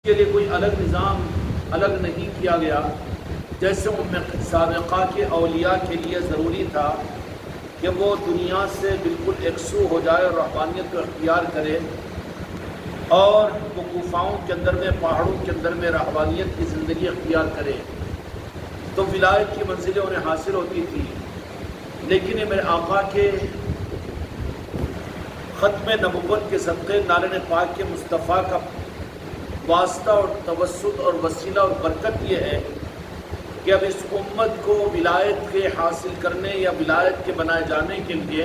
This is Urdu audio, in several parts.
کے لیے کوئی الگ نظام الگ نہیں کیا گیا، جیسے ام سابقہ کے اولیاء کے لیے ضروری تھا کہ وہ دنیا سے بالکل یکسو ہو جائے اور رحمانیت کو اختیار کرے، اور وہ گفاؤں کے اندر میں پہاڑوں کے اندر میں رحمانیت کی زندگی اختیار کرے تو ولایت کی منزلیں انہیں حاصل ہوتی تھی۔ لیکن یہ میرے آقا کے ختم نبوت کے صدقے نارین پاک کے مصطفیٰ کا واسطہ اور توسط اور وسیلہ اور برکت یہ ہے کہ اب اس امت کو ولایت کے حاصل کرنے یا ولایت کے بنائے جانے کے لیے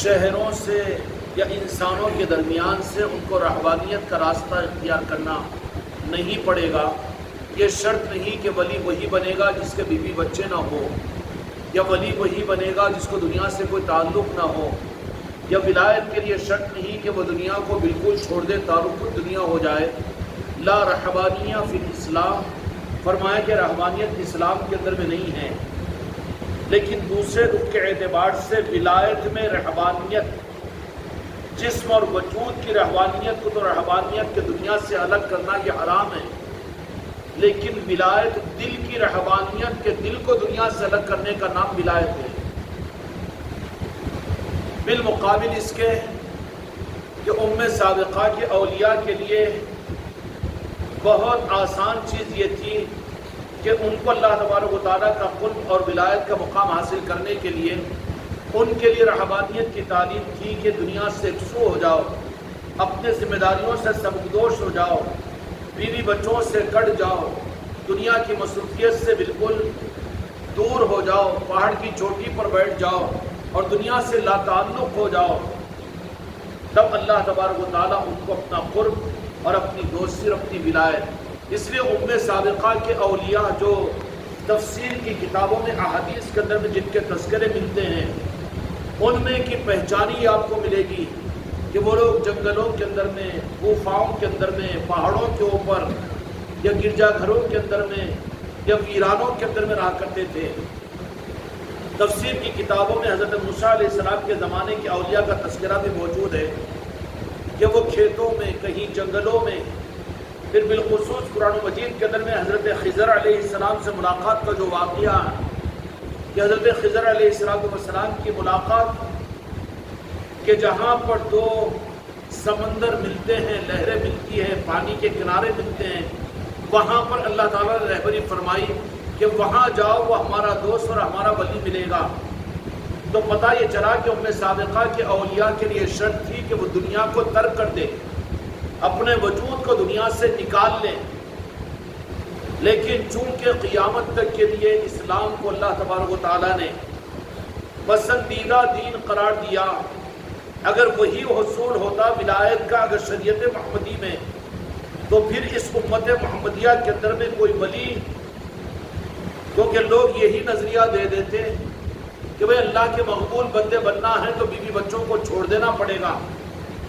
شہروں سے یا انسانوں کے درمیان سے ان کو رہبانیت کا راستہ اختیار کرنا نہیں پڑے گا۔ یہ شرط نہیں کہ ولی وہی بنے گا جس کے بیوی بچے نہ ہو، یا ولی وہی بنے گا جس کو دنیا سے کوئی تعلق نہ ہو، یا ولایت کے لیے شرط نہیں کہ وہ دنیا کو بالکل چھوڑ دے، تعلق دنیا ہو جائے۔ لا رحبانیہ فی الاسلام، فرمایا کہ رحبانیت اسلام کے اندر میں نہیں ہے، لیکن دوسرے رخ کے اعتبار سے ولایت میں رحبانیت، جسم اور وجود کی رحبانیت کو تو رحبانیت کے دنیا سے الگ کرنا یہ حرام ہے، لیکن ولایت دل کی رحبانیت کے دل کو دنیا سے الگ کرنے کا نام ولایت ہے۔ بالمقابل اس کے کہ ام سابقہ کے اولیاء کے لیے بہت آسان چیز یہ تھی کہ ان کو اللہ تبارک و تعالیٰ کا قرب اور ولایت کا مقام حاصل کرنے کے لیے ان کے لیے رحبانیت کی تعلیم تھی کہ دنیا سے یکسو ہو جاؤ، اپنے ذمہ داریوں سے سبکدوش ہو جاؤ، بیوی بچوں سے کٹ جاؤ، دنیا کی مصروفیت سے بالکل دور ہو جاؤ، پہاڑ کی چوٹی پر بیٹھ جاؤ اور دنیا سے لا تعلق ہو جاؤ۔ تب اللہ تبارک و تعالیٰ ان کو اپنا قرب اور اپنی دوستی اور اپنی ولایت، اس لیے ام سابقہ کے اولیاء جو تفسیر کی کتابوں میں احادیث کے اندر میں جن کے تذکرے ملتے ہیں، ان میں کی پہچان ہی آپ کو ملے گی کہ وہ لوگ جنگلوں کے اندر میں، غفاؤں کے اندر میں، پہاڑوں کے اوپر یا گرجا گھروں کے اندر میں یا ویرانوں کے اندر میں رہا کرتے تھے۔ تفسیر کی کتابوں میں حضرت موسیٰ علیہ السلام کے زمانے کے اولیاء کا تذکرہ بھی موجود ہے کہ وہ کھیتوں میں، کہیں جنگلوں میں، پھر بالخصوص قرآن مجید کے اندر میں حضرت خضر علیہ السلام سے ملاقات کا جو واقعہ ہے کہ حضرت خضر علیہ السلام کی ملاقات کہ جہاں پر دو سمندر ملتے ہیں، لہریں ملتی ہیں، پانی کے کنارے ملتے ہیں، وہاں پر اللہ تعالیٰ نے رہبری فرمائی کہ وہاں جاؤ، وہ ہمارا دوست اور ہمارا ولی ملے گا۔ تو پتہ یہ چلا کہ ام سابقہ کے اولیاء کے لیے شرط تھی کہ وہ دنیا کو ترک کر دے، اپنے وجود کو دنیا سے نکال لیں، لیکن چونکہ قیامت تک کے لیے اسلام کو اللہ تبارک و تعالیٰ نے پسندیدہ دین قرار دیا، اگر وہی حصول ہوتا ولایت کا اگر شریعت محمدی میں، تو پھر اس امت محمدیہ کے اندر میں کوئی ولی، کیونکہ لوگ یہی نظریہ دے دیتے کہ بھئی اللہ کے مقبول بندے بننا ہے تو بیوی بچوں کو چھوڑ دینا پڑے گا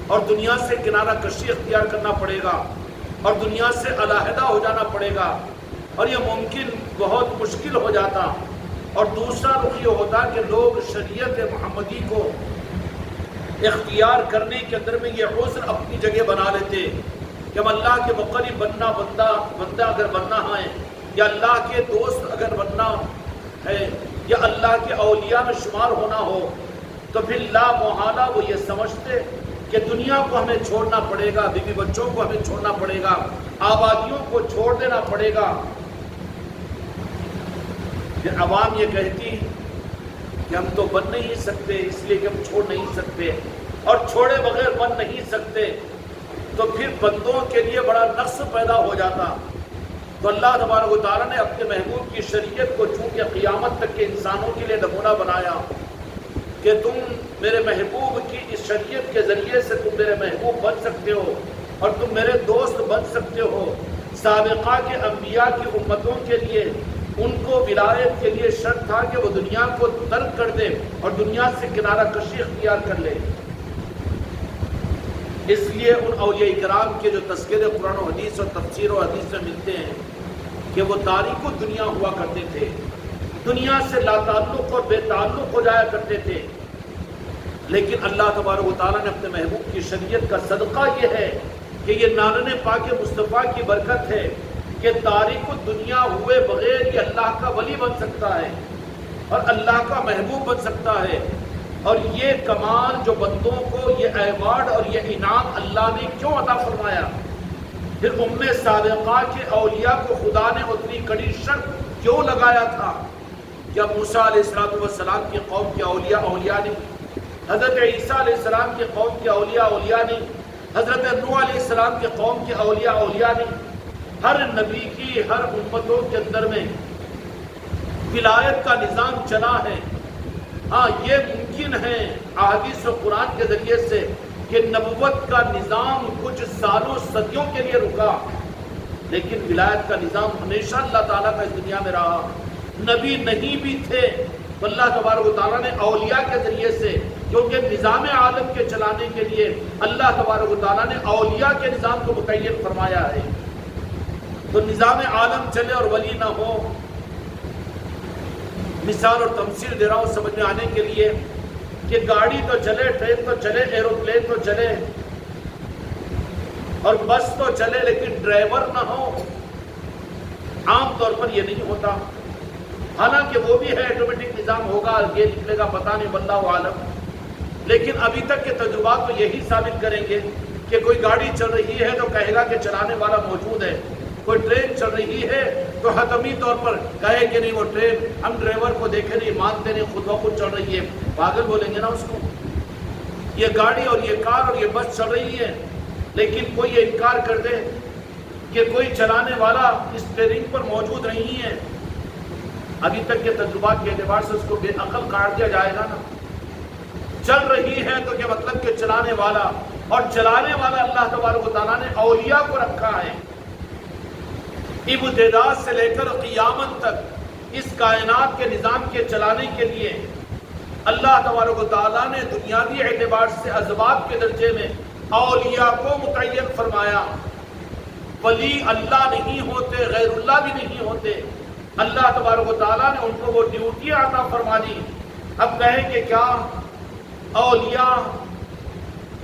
اور دنیا سے کنارہ کشی اختیار کرنا پڑے گا اور دنیا سے علیحدہ ہو جانا پڑے گا، اور یہ ممکن بہت مشکل ہو جاتا۔ اور دوسرا رخ یہ ہوتا کہ لوگ شریعت محمدی کو اختیار کرنے کے اندر میں یہ عذر اپنی جگہ بنا لیتے کہ ہم اللہ کے مقرب بندہ اگر بننا ہے، یا اللہ کے دوست اگر بننا ہے، یا اللہ کے اولیاء میں شمار ہونا ہو، تو پھر لا محالہ وہ یہ سمجھتے کہ دنیا کو ہمیں چھوڑنا پڑے گا، بیوی بچوں کو ہمیں چھوڑنا پڑے گا، آبادیوں کو چھوڑ دینا پڑے گا۔ پھر عوام یہ کہتی کہ ہم تو بن نہیں سکتے، اس لیے کہ ہم چھوڑ نہیں سکتے، اور چھوڑے بغیر بن نہیں سکتے، تو پھر بندوں کے لیے بڑا نقص پیدا ہو جاتا۔ تو اللہ تبارک و تعالیٰ نے اپنے محبوب کی شریعت کو چونکہ قیامت تک کے انسانوں کے لیے نمونہ بنایا کہ تم میرے محبوب کی اس شریعت کے ذریعے سے تم میرے محبوب بن سکتے ہو اور تم میرے دوست بن سکتے ہو۔ سابقہ کے انبیاء کی امتوں کے لیے ان کو ولایت کے لیے شرط تھا کہ وہ دنیا کو ترک کر دے اور دنیا سے کنارہ کشی اختیار کر لے۔ اس لیے ان اولیاء کرام کے جو تذکرے قرآن و حدیث اور تفسیر و حدیث میں ملتے ہیں کہ وہ تاریک الدنیا ہوا کرتے تھے، دنیا سے لا تعلق اور بے تعلق ہو جایا کرتے تھے، لیکن اللہ تبارک و تعالیٰ نے اپنے محبوب کی شریعت کا صدقہ یہ ہے کہ کہ یہ نانن پاک مصطفیٰ کی برکت ہے کہ تاریخ دنیا ہوئے بغیر یہ اللہ کا ولی بن سکتا ہے اور اللہ کا محبوب بن سکتا ہے. اور یہ کمال جو بندوں کو یہ ایوارڈ اور یہ انعام اللہ نے کیوں عطا فرمایا؟ پھر سابقہ کے اولیاء کو خدا نے اتنی کڑی شرط کیوں لگایا تھا؟ جب موسیٰ علیہ السلام کی قوم کے اولیاء نے، حضرت عیسیٰ علیہ السلام کی قوم کے اولیاء نے، حضرت نوح علیہ السلام کے قوم کے اولیاء نے، ہر نبی کی ہر امتوں کے اندر میں ولایت کا نظام چلا ہے. ہاں یہ ممکن ہے احادیث و قرآن کے ذریعے سے کہ نبوت کا نظام کچھ سالوں صدیوں کے لیے رکا، لیکن ولایت کا نظام ہمیشہ اللہ تعالیٰ کا اس دنیا میں رہا. نبی نہیں بھی تھے تو اللہ تبارک و تعالیٰ نے اولیاء کے ذریعے سے، کیونکہ نظام عالم کے چلانے کے لیے اللہ تبارک و تعالیٰ نے اولیاء کے نظام کو متعین فرمایا ہے. تو نظام عالم چلے اور ولی نہ ہو. مثال اور تمثیل دے رہا ہوں سمجھ میں آنے کے لیے کہ گاڑی تو چلے، ٹرین تو چلے، ایروپلین تو چلے اور بس تو چلے، لیکن ڈرائیور نہ ہو. عام طور پر یہ نہیں ہوتا، حالانکہ وہ بھی ہے آٹومیٹک نظام ہوگا، یہ نکلے گا پتہ نہیں، واللہ عالم. لیکن ابھی تک کے تجربات تو یہی ثابت کریں گے کہ کوئی گاڑی چل رہی ہے تو کہے گا کہ چلانے والا موجود ہے، کوئی ٹرین چل رہی ہے تو حتمی طور پر کہے کہ نہیں وہ ٹرین ہم ڈرائیور کو دیکھے نہیں، مانتے نہیں، خود بخود چل رہی ہے. پاگل بولیں گے نا اس کو. یہ گاڑی اور یہ کار اور یہ بس چل رہی ہے، لیکن کوئی یہ انکار کر دے کہ کوئی چلانے والا اسٹیئرنگ پر موجود نہیں ہے، ابھی تک کے تجربات کے اعتبار سے اس کو بے عقل قرار دیا جائے گا نا. چل رہی ہے تو کیا مطلب کہ چلانے والا، اور چلانے والا اللہ تبارک و تعالیٰ نے اولیاء کو رکھا ہے. ابتدا سے لے کر قیامت تک اس کائنات کے نظام کے چلانے کے لیے اللہ تبارک و تعالیٰ نے دنیاوی اعتبار سے اسباب کے درجے میں اولیاء کو متعین فرمایا. ولی اللہ نہیں ہوتے، غیر اللہ بھی نہیں ہوتے. اللہ تبارک و تعالیٰ نے ان کو وہ ڈیوٹی عطا فرما دی. اب کہیں کہ کیا اولیاء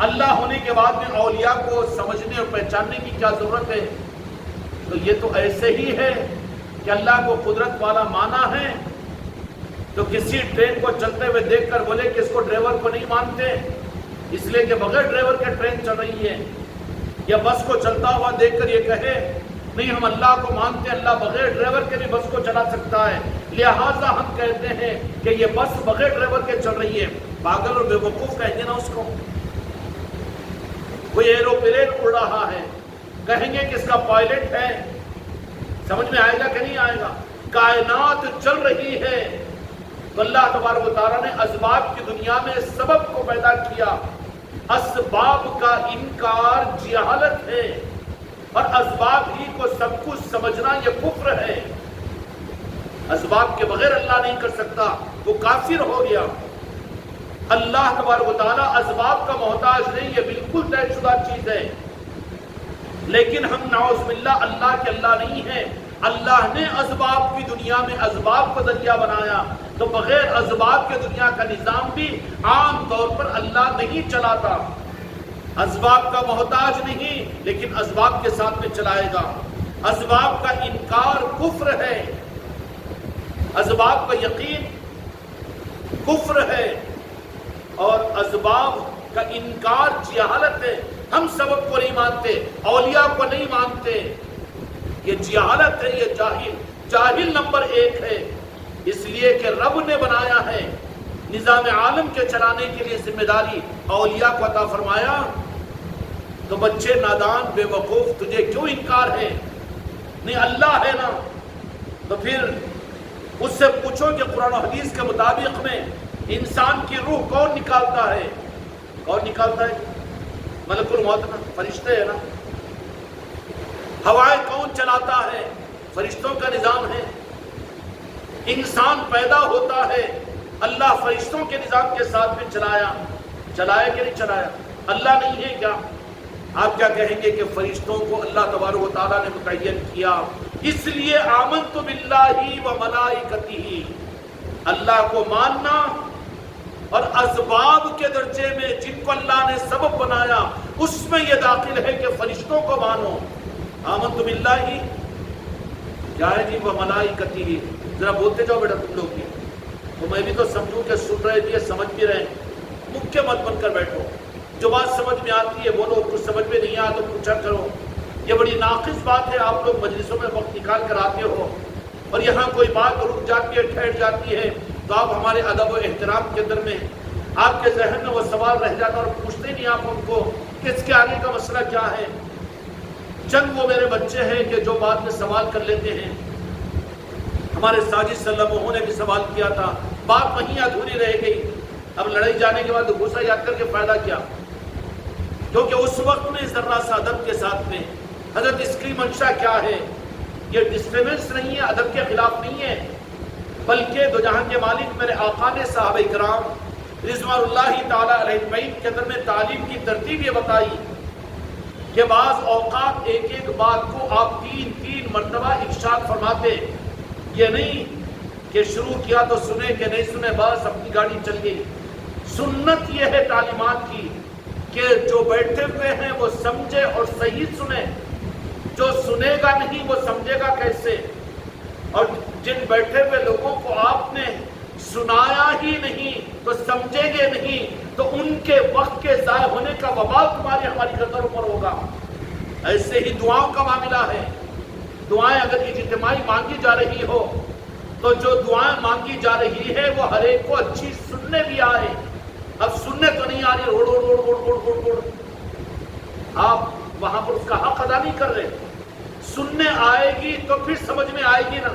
اللہ ہونے کے بعد میں اولیاء کو سمجھنے اور پہچاننے کی کیا ضرورت ہے؟ تو یہ تو ایسے ہی ہے کہ اللہ کو قدرت والا مانا ہے تو کسی ٹرین کو چلتے ہوئے دیکھ کر بولے کہ اس کو ڈرائیور کو نہیں مانتے، اس لیے کہ بغیر ڈرائیور کے ٹرین چل رہی ہے. یا بس کو چلتا ہوا دیکھ کر یہ کہے نہیں ہم اللہ کو مانتے، اللہ بغیر ڈرائیور کے بھی بس کو چلا سکتا ہے، لہٰذا ہم کہتے ہیں کہ یہ بس بغیر ڈرائیور کے چل رہی ہے. پاگل اور بے وقوف کہیں گے نا اس کو. کوئی ایروپلین اڑ رہا ہے، کہیں گے کہ اس کا پائلٹ ہے. سمجھ میں آئے گا کہ نہیں آئے گا؟ کائنات چل رہی ہے تو اللہ تبارک و تعالیٰ نے اسباب کی دنیا میں سبب کو پیدا کیا. اسباب کا انکار جہالت ہے، اور اسباب ہی کو سب کچھ سمجھنا یہ کفر ہے. اسباب کے بغیر اللہ نہیں کر سکتا، وہ کافر ہو گیا. اللہ تبارک و تعالیٰ اسباب کا محتاج نہیں، یہ بالکل طے شدہ چیز ہے. لیکن ہم نعوذ باللہ اللہ کے اللہ نہیں ہیں. اللہ نے اسباب کی دنیا میں اسباب کو ذریعہ بنایا، تو بغیر اسباب کے دنیا کا نظام بھی عام طور پر اللہ نہیں چلاتا. اسباب کا محتاج نہیں، لیکن اسباب کے ساتھ میں چلائے گا. اسباب کا انکار کفر ہے، اسباب کا یقین کفر ہے، اور اسباب کا انکار جہالت ہے. ہم سبب کو نہیں مانتے، اولیاء کو نہیں مانتے، یہ جہالت ہے، یہ جاہل نمبر 1 ہے. اس لیے کہ رب نے بنایا ہے، نظام عالم کے چلانے کے لیے ذمہ داری اولیاء کو عطا فرمایا. تو بچے نادان بے وقوف تجھے کیوں انکار ہے؟ نہیں اللہ ہے نا. تو پھر اس سے پوچھو کہ قرآن و حدیث کے مطابق میں انسان کی روح کون نکالتا ہے؟ کون نکالتا ہے؟ ملک الموت نا، فرشتے ہیں نا. ہوائیں کون چلاتا ہے؟ فرشتوں کا نظام ہے. انسان پیدا ہوتا ہے، اللہ فرشتوں کے نظام کے ساتھ میں چلایا کہ نہیں چلایا؟ اللہ نہیں ہے کیا؟ آپ کیا کہیں گے کہ فرشتوں کو اللہ تبارک و تعالیٰ نے متعین کیا، اس لیے آمنت باللہ و ملائکتہ. اللہ کو ماننا اور اسباب کے درجے میں جن کو اللہ نے سبب بنایا اس میں یہ داخل ہے کہ فرشتوں کو مانو. آمنت باللہ کیا ہے جی؟ وہ ملائکتہ ہی. ذرا بولتے جاؤ بیٹا تم لوگ بھی، تو میں بھی تو سمجھوں کہ سن رہے بھی سمجھ بھی رہے. مکھ مت بن کر بیٹھو. جو بات سمجھ میں آتی ہے بولو، کچھ سمجھ میں نہیں آیا تو پوچھا کرو. یہ بڑی ناقص بات ہے، آپ لوگ مجلسوں میں وقت نکال کر آتے ہو اور یہاں کوئی بات رک جاتی ہے، ٹھہر جاتی ہے، تو آپ ہمارے ادب و احترام کے اندر میں آپ کے ذہن میں وہ سوال رہ جاتا اور پوچھتے نہیں آپ ان کو کہ اس کے آگے کا مسئلہ کیا ہے. چند وہ میرے بچے ہیں کہ جو بعد میں سوال کر لیتے ہیں. ہمارے ساجد صلی اللہ علیہ وسلم نے بھی سوال کیا تھا، بات وہیں ادھوری رہ گئی. اب لڑائی جانے کے بعد غصہ یاد کر کے فائدہ کیا؟ کیونکہ اس وقت میں ذرا سا ادب کے ساتھ میں حضرت اس کی منشا کیا ہے؟ یہ ڈسٹربنس نہیں ہے، ادب کے خلاف نہیں ہے، بلکہ دو جہاں کے مالک میرے آقا نے صحابہ کرام رضوان اللہ تعالی علیہ اجمعین کے اندر میں تعلیم کی ترتیب یہ بتائی کہ بعض اوقات ایک ایک بات کو آپ تین مرتبہ ارشاد فرماتے. یہ نہیں کہ شروع کیا تو سنے، کہ نہیں سنے بس اپنی گاڑی چل گئی. سنت یہ ہے تعلیمات کی کہ جو بیٹھے ہوئے ہیں وہ سمجھے اور صحیح سنے. جو سنے گا نہیں وہ سمجھے گا کیسے؟ اور جن بیٹھے ہوئے لوگوں کو آپ نے سنایا ہی نہیں تو سمجھیں گے نہیں، تو ان کے وقت کے ضائع ہونے کا وبال تمہاری ہماری قدروں پر ہوگا. ایسے ہی دعاؤں کا معاملہ ہے. دعائیں اگر اجتماعی مانگی جا رہی ہو تو جو دعائیں مانگی جا رہی ہے وہ ہر ایک کو اچھی سننے بھی آئے. اب سننے تو نہیں آ رہی، آپ وہاں پر اس کا حق ادا نہیں کر رہے. سننے آئے گی تو پھر سمجھ میں آئے گی نا،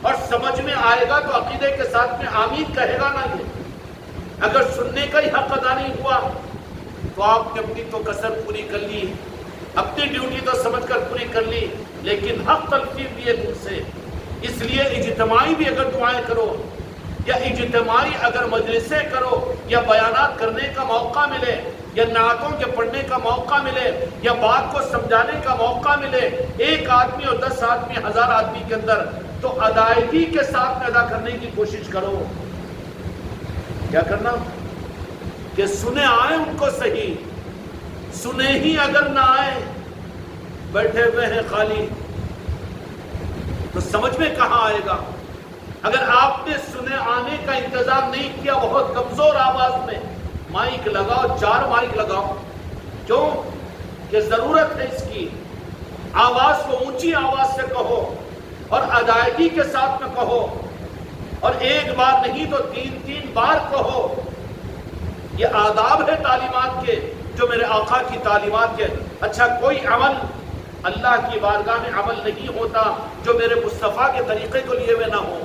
اور سمجھ میں آئے گا تو عقیدے کے ساتھ میں آمین کہے گا نا. یہ اگر سننے کا ہی حق ادا نہیں ہوا تو آپ نے اپنی تو کسر پوری کر لی، اپنی ڈیوٹی تو سمجھ کر پوری کر لی، لیکن حق تلفی بھی ہے تم سے. اس لیے اجتماعی بھی اگر دعائیں کرو یا اجتماعی اگر مجلسیں کرو یا بیانات کرنے کا موقع ملے یا نعتوں کے پڑھنے کا موقع ملے یا بات کو سمجھانے کا موقع ملے، ایک آدمی اور 10 آدمی 1000 آدمی کے اندر، تو ادائیگی کے ساتھ میں ادا کرنے کی کوشش کرو. کیا کرنا؟ کہ سنے آئے ان کو صحیح، سنے ہی اگر نہ آئے، بیٹھے ہوئے ہیں خالی، تو سمجھ میں کہاں آئے گا؟ اگر آپ نے سنے آنے کا انتظام نہیں کیا، بہت کمزور آواز میں مائک لگاؤ، 4 مائک لگاؤ. کیوں؟ کہ ضرورت ہے اس کی. آواز کو اونچی آواز سے کہو اور ادائیگی کے ساتھ میں کہو، اور ایک بار نہیں تو 3 بار کہو. یہ آداب ہے تعلیمات کے جو میرے آقا کی تعلیمات کے. اچھا، کوئی عمل اللہ کی بارگاہ میں عمل نہیں ہوتا جو میرے مصطفیٰ کے طریقے کو لیے ہوئے نہ ہو.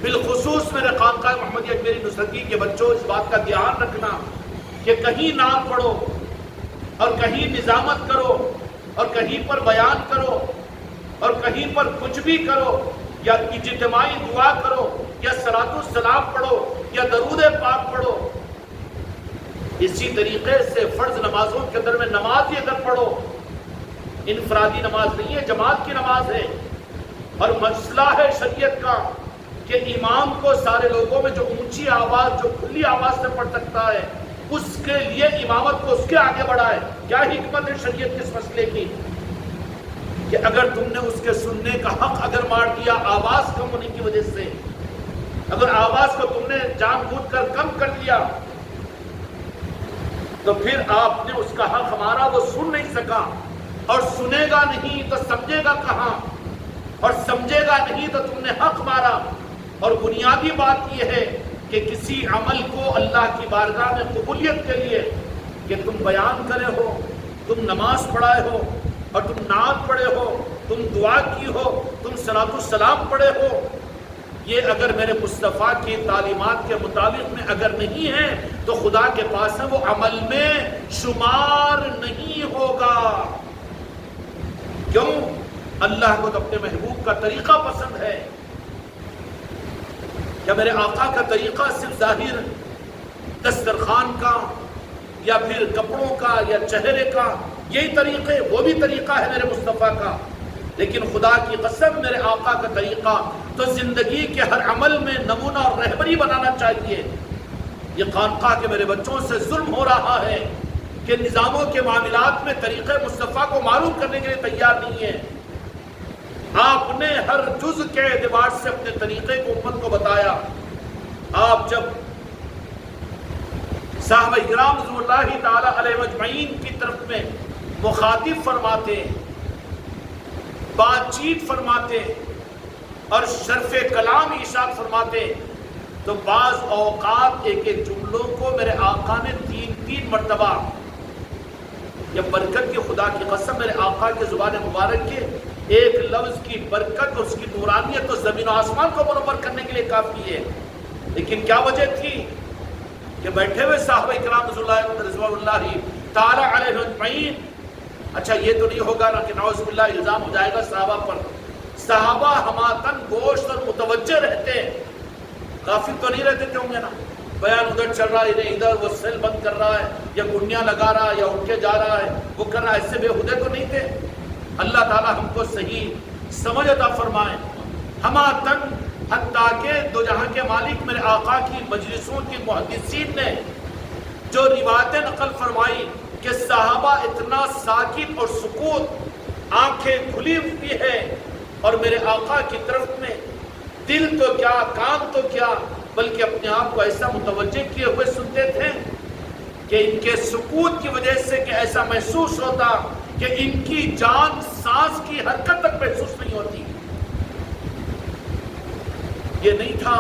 بالخصوص میرے خانقاہ محمدیہ اجمیری نصرتی کے بچوں، اس بات کا دھیان رکھنا کہ کہیں نام پڑھو اور کہیں نظامت کرو اور کہیں پر بیان کرو اور کہیں پر کچھ بھی کرو، یا اجتماعی دعا کرو یا صلاۃ السلام پڑھو یا درود پاک پڑھو. اسی طریقے سے فرض نمازوں کے اندر میں نماز ہی اگر پڑھو، انفرادی نماز نہیں ہے، جماعت کی نماز ہے. اور مسئلہ ہے شریعت کا کہ امام کو سارے لوگوں میں جو اونچی آواز، جو کھلی آواز سے پڑھ سکتا ہے، اس کے لیے امامت کو اس کے آگے بڑھائے. کیا حکمت ہے شریعت کے اس مسئلے کی کہ اگر تم نے اس کے سننے کا حق اگر مار دیا آواز کم ہونے کی وجہ سے، اگر آواز کو تم نے جان بوجھ کر کم کر دیا، تو پھر آپ نے اس کا حق ہمارا وہ سن نہیں سکا، اور سنے گا نہیں تو سمجھے گا کہاں، اور سمجھے گا نہیں تو تم نے حق مارا. اور بنیادی بات یہ ہے کہ کسی عمل کو اللہ کی بارگاہ میں قبولیت کے لیے کہ تم بیان کرے ہو، تم نماز پڑھائے ہو اور تم نعت پڑھے ہو، تم دعا کی ہو، تم صلاۃ السلام پڑھے ہو، یہ اگر میرے مصطفیٰ کی تعلیمات کے مطابق میں اگر نہیں ہے تو خدا کے پاس ہے وہ عمل میں شمار نہیں ہوگا. کیوں؟ اللہ کو تو اپنے محبوب کا طریقہ پسند ہے. کیا میرے آقا کا طریقہ صرف ظاہر دسترخوان کا یا پھر کپڑوں کا یا چہرے کا یہی طریقے؟ وہ بھی طریقہ ہے میرے مصطفیٰ کا، لیکن خدا کی قسم میرے آقا کا طریقہ تو زندگی کے ہر عمل میں نمونہ اور رہبری بنانا چاہیے. یہ خانقاہ کے میرے بچوں سے ظلم ہو رہا ہے کہ نظاموں کے معاملات میں طریقہ مصطفیٰ کو معلوم کرنے کے لیے تیار نہیں ہے. آپ نے ہر جز کے اعتبار سے اپنے طریقے کو امت کو بتایا. آپ جب صحابہ کرام رضوان اللہ تعالی علیہ اجمعین کی طرف میں مخاطب فرماتے، بات چیت فرماتے اور شرف کلام ارشاد فرماتے، تو بعض اوقات ایک ایک جملوں کو میرے آقا نے تین مرتبہ، یا برکت کی خدا کی قسم میرے آقا کے زبان مبارک کے ایک لفظ کی برکت اور اس کی نورانیت تو زمین و آسمان کو منور کرنے کے لیے کافی ہے. لیکن کیا وجہ تھی کہ بیٹھے ہوئے صحابہ کرام رضوان اللہ تعالی علیہ اجمعین، اچھا یہ تو نہیں ہوگا نا کہ نعوذ باللہ الزام ہو جائے گا صحابہ پر. صحابہ ہماتن گوشت اور متوجہ رہتے، غافل تو نہیں رہتے تھے ہوں گے نا. بیان ادھر چل رہا ہے، ادھر وہ سیل بند کر رہا ہے یا گنیاں لگا رہا ہے یا اٹھ کے جا رہا ہے وہ کر رہا ہے، ایسے بے ہودے تو نہیں تھے. اللہ تعالی ہم کو صحیح سمجھ عطا فرمائے. ہماتن حتیٰ کہ دو جہاں کے مالک میرے آقا کی مجلسوں کی محدثین نے جو روایتیں نقل فرمائی کہ صحابہ اتنا ساکت اور سکوت، آنکھیں کھلی ہوئی ہے اور میرے آقا کی طرف میں دل تو کیا کان تو کیا بلکہ اپنے آپ کو ایسا متوجہ کیے ہوئے سنتے تھے کہ ان کے سکوت کی وجہ سے کہ ایسا محسوس ہوتا کہ ان کی جان سانس کی حرکت تک محسوس نہیں ہوتی. یہ نہیں تھا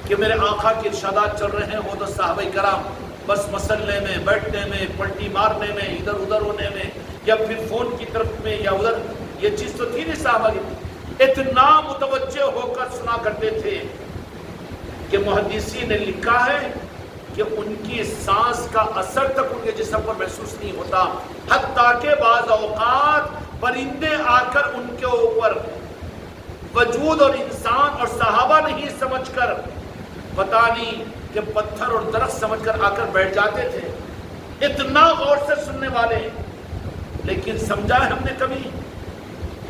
کہ میرے آقا کے ارشادات چل رہے ہیں وہ تو صحابہ کرام بس مسلنے میں، بیٹھنے میں، پلٹی مارنے میں، ادھر ادھر ہونے میں یا پھر فون کی طرف میں یا ادھر، یہ چیز تو تھی نہیں. صحابہ اتنا متوجہ ہو کر سنا کرتے تھے کہ محدثین نے لکھا ہے کہ ان کی سانس کا اثر تک ان کے جسم پر محسوس نہیں ہوتا، حتیٰ کہ بعض اوقات پرندے آ کر ان کے اوپر وجود اور انسان اور صحابہ نہیں سمجھ کر پتہ نہیں کہ پتھر اور درخت سمجھ کر آ کر بیٹھ جاتے تھے. اتنا غور سے سننے والے. لیکن سمجھا ہے ہم نے کبھی؟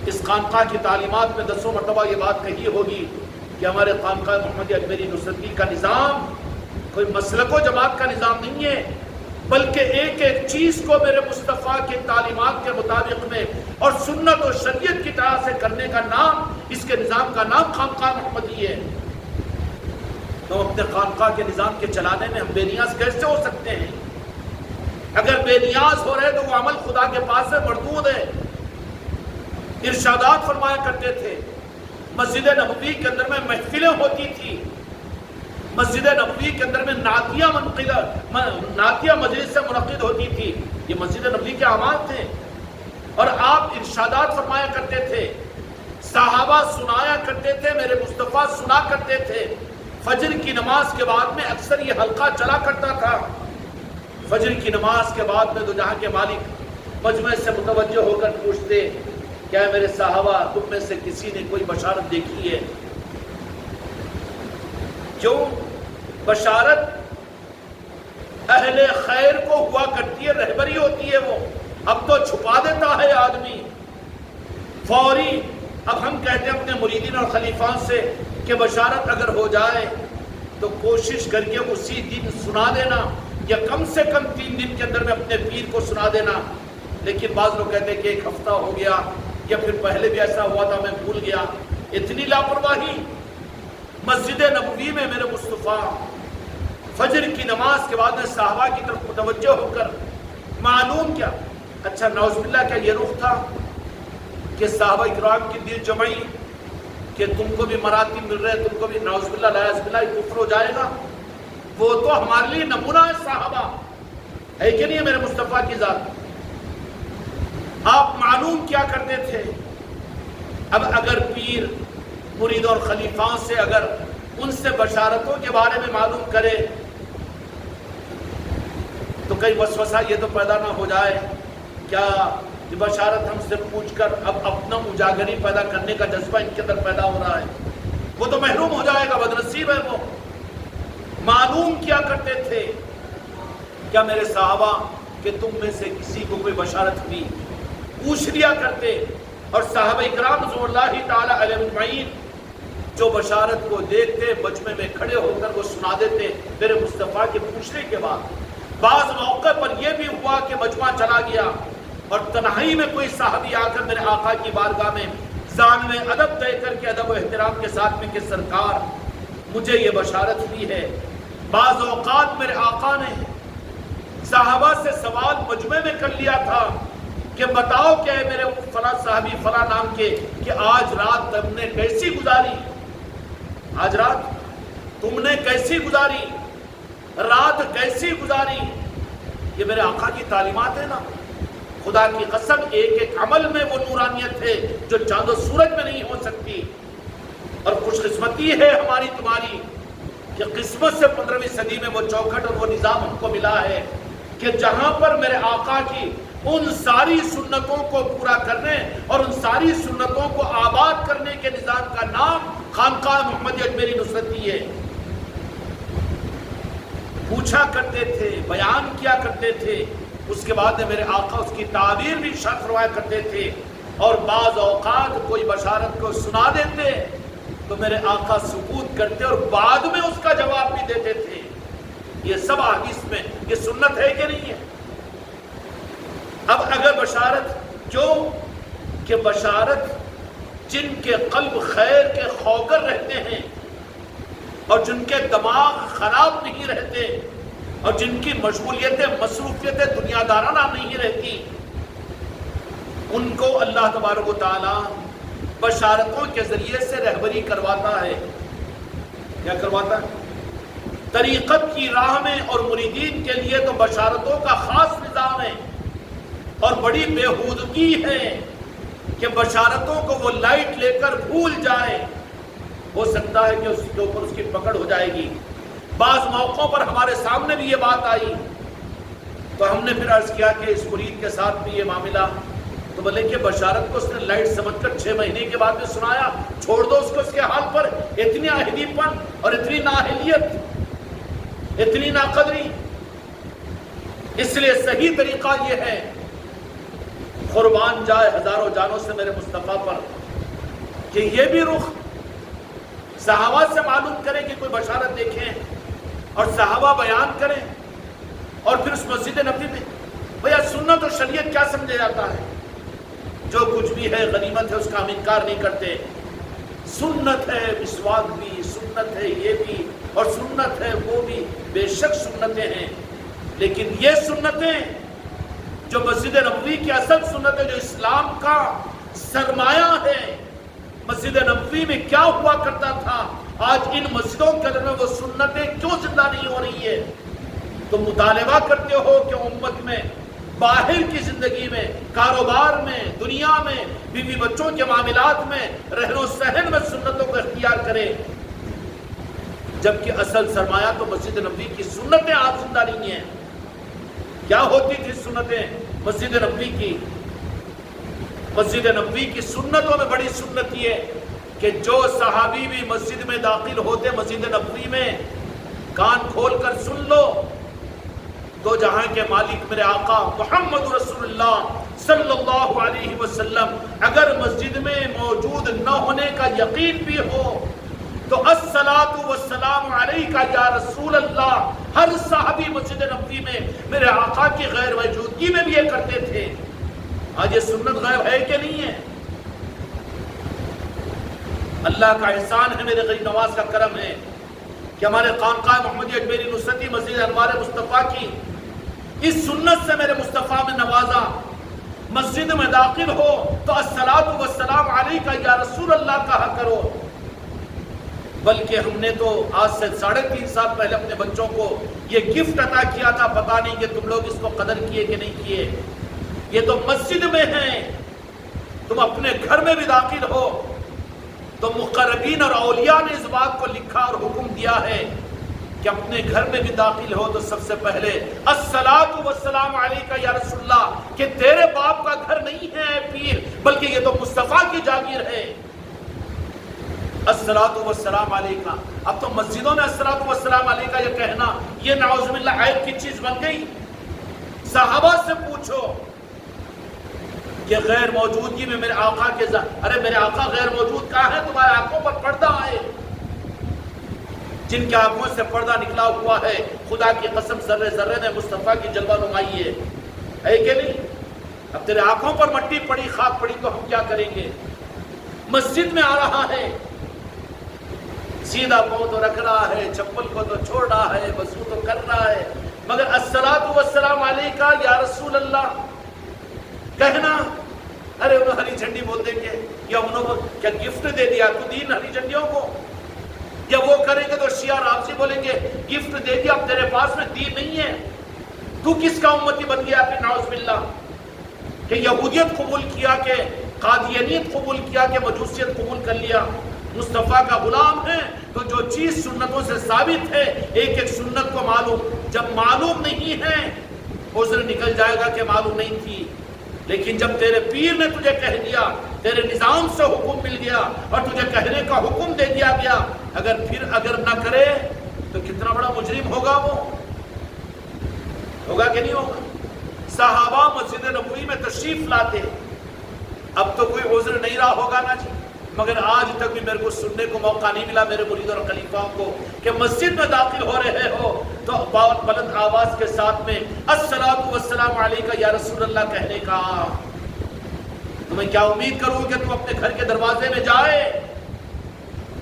اس خانقاہ کی تعلیمات میں 10 مرتبہ یہ بات کہی ہوگی کہ ہمارے خانقاہ محمدیہ اجمیری نصرتی کا نظام کوئی مسلک و جماعت کا نظام نہیں ہے، بلکہ ایک ایک چیز کو میرے مصطفیٰ کی تعلیمات کے مطابق میں اور سنت و شریعت کی طرح سے کرنے کا نام، اس کے نظام کا نام خانقاہ محمدی ہے. تو اپنے خانقاہ کے نظام کے چلانے میں ہم بے نیاز کیسے ہو سکتے ہیں؟ اگر بے نیاز ہو رہے تو وہ عمل خدا کے پاس سے مردود ہے. ارشادات فرمایا کرتے تھے، مسجد نبوی کے اندر میں محفلیں ہوتی تھی، مسجد نبوی کے اندر میں نعتیہ مجلس سے منعقد ہوتی تھی. یہ مسجد نبوی کے اعمال تھے اور آپ ارشادات فرمایا کرتے تھے، صحابہ سنایا کرتے تھے، میرے مصطفیٰ سنا کرتے تھے. فجر کی نماز کے بعد میں اکثر یہ حلقہ چلا کرتا تھا. فجر کی نماز کے بعد میں دو جہاں کے مالک مجمع سے متوجہ ہو کر پوچھتے، کیا میرے صحابہ تم میں سے کسی نے کوئی بشارت دیکھی ہے؟ کیوں؟ بشارت اہل خیر کو ہوا کرتی ہے، رہبری ہوتی ہے. وہ اب تو چھپا دیتا ہے آدمی فوری. اب ہم کہتے ہیں اپنے مریدین اور خلیفان سے کہ بشارت اگر ہو جائے تو کوشش کر کے اسی دن سنا دینا، یا کم سے کم 3 دن کے اندر میں اپنے پیر کو سنا دینا. لیکن بعض لوگ کہتے ہیں کہ 1 ہفتہ ہو گیا یا پھر پہلے بھی ایسا ہوا تھا میں بھول گیا. اتنی لاپرواہی. مسجد نبوی میں میرے مصطفیٰ فجر کی نماز کے بعد میں صحابہ کی طرف متوجہ ہو کر معلوم کیا؟ اچھا نعوذ باللہ کیا یہ رخ تھا کہ صحابہ اکرام کی دل جمعی کہ تم کو بھی مراتب مل رہے، تم کو بھی نعوذ باللہ لا یعوذ باللہ کفر ہو جائے گا؟ وہ تو ہمارے لیے نمونہ ہے صحابہ، ہے کہ نہیں میرے مصطفیٰ کی ذات؟ آپ معلوم کیا کرتے تھے؟ اب اگر پیر مرید اور خلیفان سے اگر ان سے بشارتوں کے بارے میں معلوم کرے تو کئی وسوسہ یہ تو پیدا نہ ہو جائے کیا یہ بشارت ہم سے پوچھ کر اب اپنا اجاگری پیدا کرنے کا جذبہ ان کے اندر پیدا ہو رہا ہے، وہ تو محروم ہو جائے گا، بدنصیب ہے وہ. معلوم کیا کرتے تھے؟ کیا میرے صحابہ کہ تم میں سے کسی کو کوئی بشارت ہوئی؟ پوچھ لیا کرتے. اور صحابہ اکرام رضوان اللہ تعالی علیہ اجمعین جو بشارت کو دیکھتے مجمع میں کھڑے ہو کر وہ سنا دیتے میرے مصطفیٰ کے پوچھنے کے بعد. بعض موقع پر یہ بھی ہوا کہ مجمع چلا گیا اور تنہائی میں کوئی صحابی آ کر میرے آقا کی بارگاہ میں ضامن ادب دے کر کے ادب و احترام کے ساتھ میں کہ سرکار مجھے یہ بشارت ہوئی ہے. بعض اوقات میرے آقا نے صحابہ سے سوال مجمع میں کر لیا تھا کہ بتاؤ کہ میرے فلاں صحابی فلاں نام کے کہ آج رات تم نے کیسی گزاری, آج رات تم نے کیسی گزاری, رات کیسی گزاری. یہ میرے آقا کی تعلیمات ہے نا. خدا کی قسم ایک ایک عمل میں وہ نورانیت ہے جو چاند و سورج میں نہیں ہو سکتی. اور خوش قسمتی ہے ہماری تمہاری کہ قسمت سے 15ویں صدی میں وہ چوکھٹ اور وہ نظام ہم کو ملا ہے کہ جہاں پر میرے آقا کی ان ساری سنتوں کو پورا کرنے اور ان ساری سنتوں کو آباد کرنے کے نظام کا نام خانقاہ محمدیہ اجمیری نصرتی ہے. پوچھا کرتے تھے, بیان کیا کرتے تھے, اس کے بعد میرے آقا اس کی تعبیر بھی شرح فرمایا کرتے تھے. اور بعض اوقات کوئی بشارت کو سنا دیتے تو میرے آقا سکوت کرتے اور بعد میں اس کا جواب بھی دیتے تھے. یہ سب حدیث میں یہ سنت ہے کہ نہیں ہے؟ اب اگر بشارت جو کہ بشارت جن کے قلب خیر کے خوگر رہتے ہیں اور جن کے دماغ خراب نہیں رہتے اور جن کی مشغولیتیں مصروفیتیں دنیا دارانہ نہیں رہتی, ان کو اللہ تبارک و تعالی بشارتوں کے ذریعے سے رہبری کرواتا ہے. کیا کرواتا ہے؟ طریقت کی راہ میں اور مریدین کے لیے تو بشارتوں کا خاص نظام ہے اور بڑی بےہودگی ہے کہ بشارتوں کو وہ لائٹ لے کر بھول جائے. ہو سکتا ہے کہ اس کے اوپر اس کی پکڑ ہو جائے گی. بعض موقعوں پر ہمارے سامنے بھی یہ بات آئی تو ہم نے پھر عرض کیا کہ اس مرید کے ساتھ بھی یہ معاملہ, تو بولے کہ بشارت کو اس نے لائٹ سمجھ کر 6 مہینے کے بعد میں سنایا, چھوڑ دو اس کو اس کے حال پر. اتنی احدی پن اور اتنی نااہلیت, اتنی ناقدری. اس لیے صحیح طریقہ یہ ہے قربان جائے ہزاروں جانوں سے میرے مصطفیٰ پر کہ یہ بھی رخ صحابہ سے معلوم کریں کہ کوئی بشارت دیکھیں اور صحابہ بیان کریں. اور پھر اس مسجد نبوی میں بھیا سنت اور شریعت کیا سمجھا جاتا ہے؟ جو کچھ بھی ہے غنیمت ہے, اس کا ہم انکار نہیں کرتے. سنت ہے مسواک بھی, سنت ہے یہ بھی, اور سنت ہے وہ بھی, بے شک سنتیں ہیں. لیکن یہ سنتیں جو مسجد نبوی کی اصل سنت ہے, جو اسلام کا سرمایہ ہے, مسجد نبوی میں کیا ہوا کرتا تھا, آج ان مسجدوں کے اندر میں وہ سنتیں کیوں زندہ نہیں ہو رہی ہے؟ تم مطالبہ کرتے ہو کہ امت میں باہر کی زندگی میں, کاروبار میں, دنیا میں, بیوی بچوں کے معاملات میں, رہن و سہن میں سنتوں کو اختیار کرے, جبکہ اصل سرمایہ تو مسجد نبوی کی سنتیں آج زندہ نہیں ہیں. کیا ہوتی تھی سنتیں مسجد نبوی کی؟ مسجد نبوی کی سنتوں میں بڑی سنت یہ ہے کہ جو صحابی بھی مسجد میں داخل ہوتے مسجد نبوی میں, کان کھول کر سن لو, دو جہاں کے مالک میرے آقا محمد رسول اللہ صلی اللہ علیہ وسلم اگر مسجد میں موجود نہ ہونے کا یقین بھی ہو تو الصلاۃ والسلام علیک یا رسول اللہ, ہر صحابی مسجد نبوی میں میرے آقا کی غیر موجودگی میں بھی یہ کرتے تھے. آج یہ سنت غائب ہے کہ نہیں ہے؟ اللہ کا احسان ہے, میرے غریب نواز کا کرم ہے کہ ہمارے خانقاہ محمدیہ اجمیری نصرتی مسجد انوار مصطفیٰ کی اس سنت سے میرے مصطفیٰ میں نوازا. مسجد میں داخل ہو تو الصلاۃ والسلام علیک یا رسول اللہ کہا کرو. بلکہ ہم نے تو آج سے 3.5 سال پہلے اپنے بچوں کو یہ گفٹ عطا کیا تھا, پتہ نہیں کہ تم لوگ اس کو قدر کیے کہ نہیں کیے. یہ تو مسجد میں ہیں, تم اپنے گھر میں بھی داخل ہو تو مقربین اور اولیاء نے اس بات کو لکھا اور حکم دیا ہے کہ اپنے گھر میں بھی داخل ہو تو سب سے پہلے الصلاۃ والسلام علیک یا رسول اللہ, کہ تیرے باپ کا گھر نہیں ہے پیر, بلکہ یہ تو مصطفیٰ کی جاگیر ہے. الصلاۃ والسلام علیک. اب تو مسجدوں میں الصلاۃ والسلام علیک یہ کہنا یہ نعوذ باللہ عیب کی چیز بن گئی. صحابہ سے پوچھو کہ غیر موجودگی میں میرے آقا کے ارے میرے آقا غیر موجود کہاں ہے؟ تمہارے آنکھوں پر پردہ آئے. جن کی آنکھوں سے پردہ نکلا ہوا ہے، خدا کی قسم ذرے ذرے نے مصطفیٰ کی جلوہ نمائی ہے کہ نہیں؟ اب تیرے آنکھوں پر مٹی پڑی، خاک پڑی تو ہم کیا کریں گے؟ مسجد میں آ رہا ہے، سیدھا پاؤں تو رکھ رہا ہے، چپل کو تو چھوڑ رہا ہے، وضو تو کر رہا ہے، مگر الصلاۃ والسلام علیکہ یا رسول اللہ کہنا، ارے انہوں ہری جھنڈی بول دیں گے، یا انہوں کو کیا گفٹ دے دیا تو دین ہری جھنڈیوں کو، یا وہ کریں گے تو شیعہ رافضی بولیں گے گفٹ دے دیا، اب تیرے پاس میں دین نہیں ہے، تو کس کا امتی بن گیا؟ پھر نعوذ باللہ کہ یہودیت قبول کیا، کہ قادیانیت قبول کیا، کہ مجوسیت قبول کر لیا۔ مصطفیٰ کا غلام ہے تو جو چیز سنتوں سے ثابت ہے، ایک ایک سنت کو معلوم، جب معلوم نہیں ہے عذر نکل جائے گا کہ معلوم نہیں تھی، لیکن جب تیرے پیر نے تجھے کہہ دیا، تیرے نظام سے حکم مل گیا اور تجھے کہنے کا حکم دے دیا گیا، اگر نہ کرے تو کتنا بڑا مجرم ہوگا وہ، ہوگا کہ نہیں ہوگا؟ صحابہ مسجد نبوی میں تشریف لاتے، اب تو کوئی عذر نہیں رہا ہوگا نا جی، مگر آج تک بھی میرے کو سننے کو موقع نہیں ملا میرے مرید اور خلیفاؤں کو کہ مسجد میں داخل ہو رہے ہو تو بلند آواز کے ساتھ میں الصلاۃ والسلام علیکہ یا رسول اللہ کہنے کا۔ تو میں کیا امید کروں کہ تم اپنے گھر کے دروازے میں جائے؟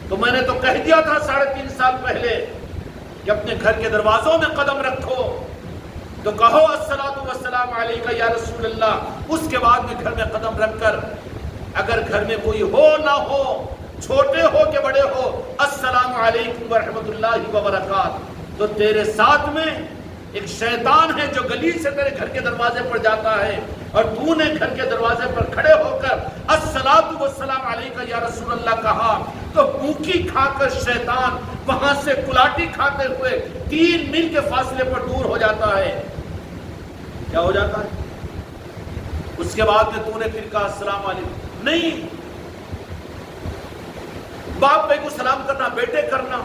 تو میں نے تو کہہ دیا تھا 3.5 سال پہلے کہ اپنے گھر کے دروازوں میں قدم رکھو تو کہو الصلاۃ والسلام علیکہ یا رسول اللہ، اس کے بعد میں گھر میں قدم رکھ کر اگر گھر میں کوئی ہو نہ ہو، چھوٹے ہو کہ بڑے ہو، السلام علیکم ورحمۃ اللہ وبرکاتہ، تو تیرے ساتھ میں ایک شیطان ہے جو گلی سے تیرے گھر کے دروازے پر جاتا ہے، اور تو نے گھر کے دروازے پر کھڑے ہو کر الصلاۃ والسلام علیکہ یا رسول اللہ کہا تو بھوکی کھا کر شیطان وہاں سے کلاٹی کھاتے ہوئے 3 میل کے فاصلے پر دور ہو جاتا ہے۔ کیا ہو جاتا ہے؟ اس کے بعد میں تو نے پھر کہا السلام علیکم نہیں۔ باپ بھائی کو سلام کرنا، بیٹے کرنا،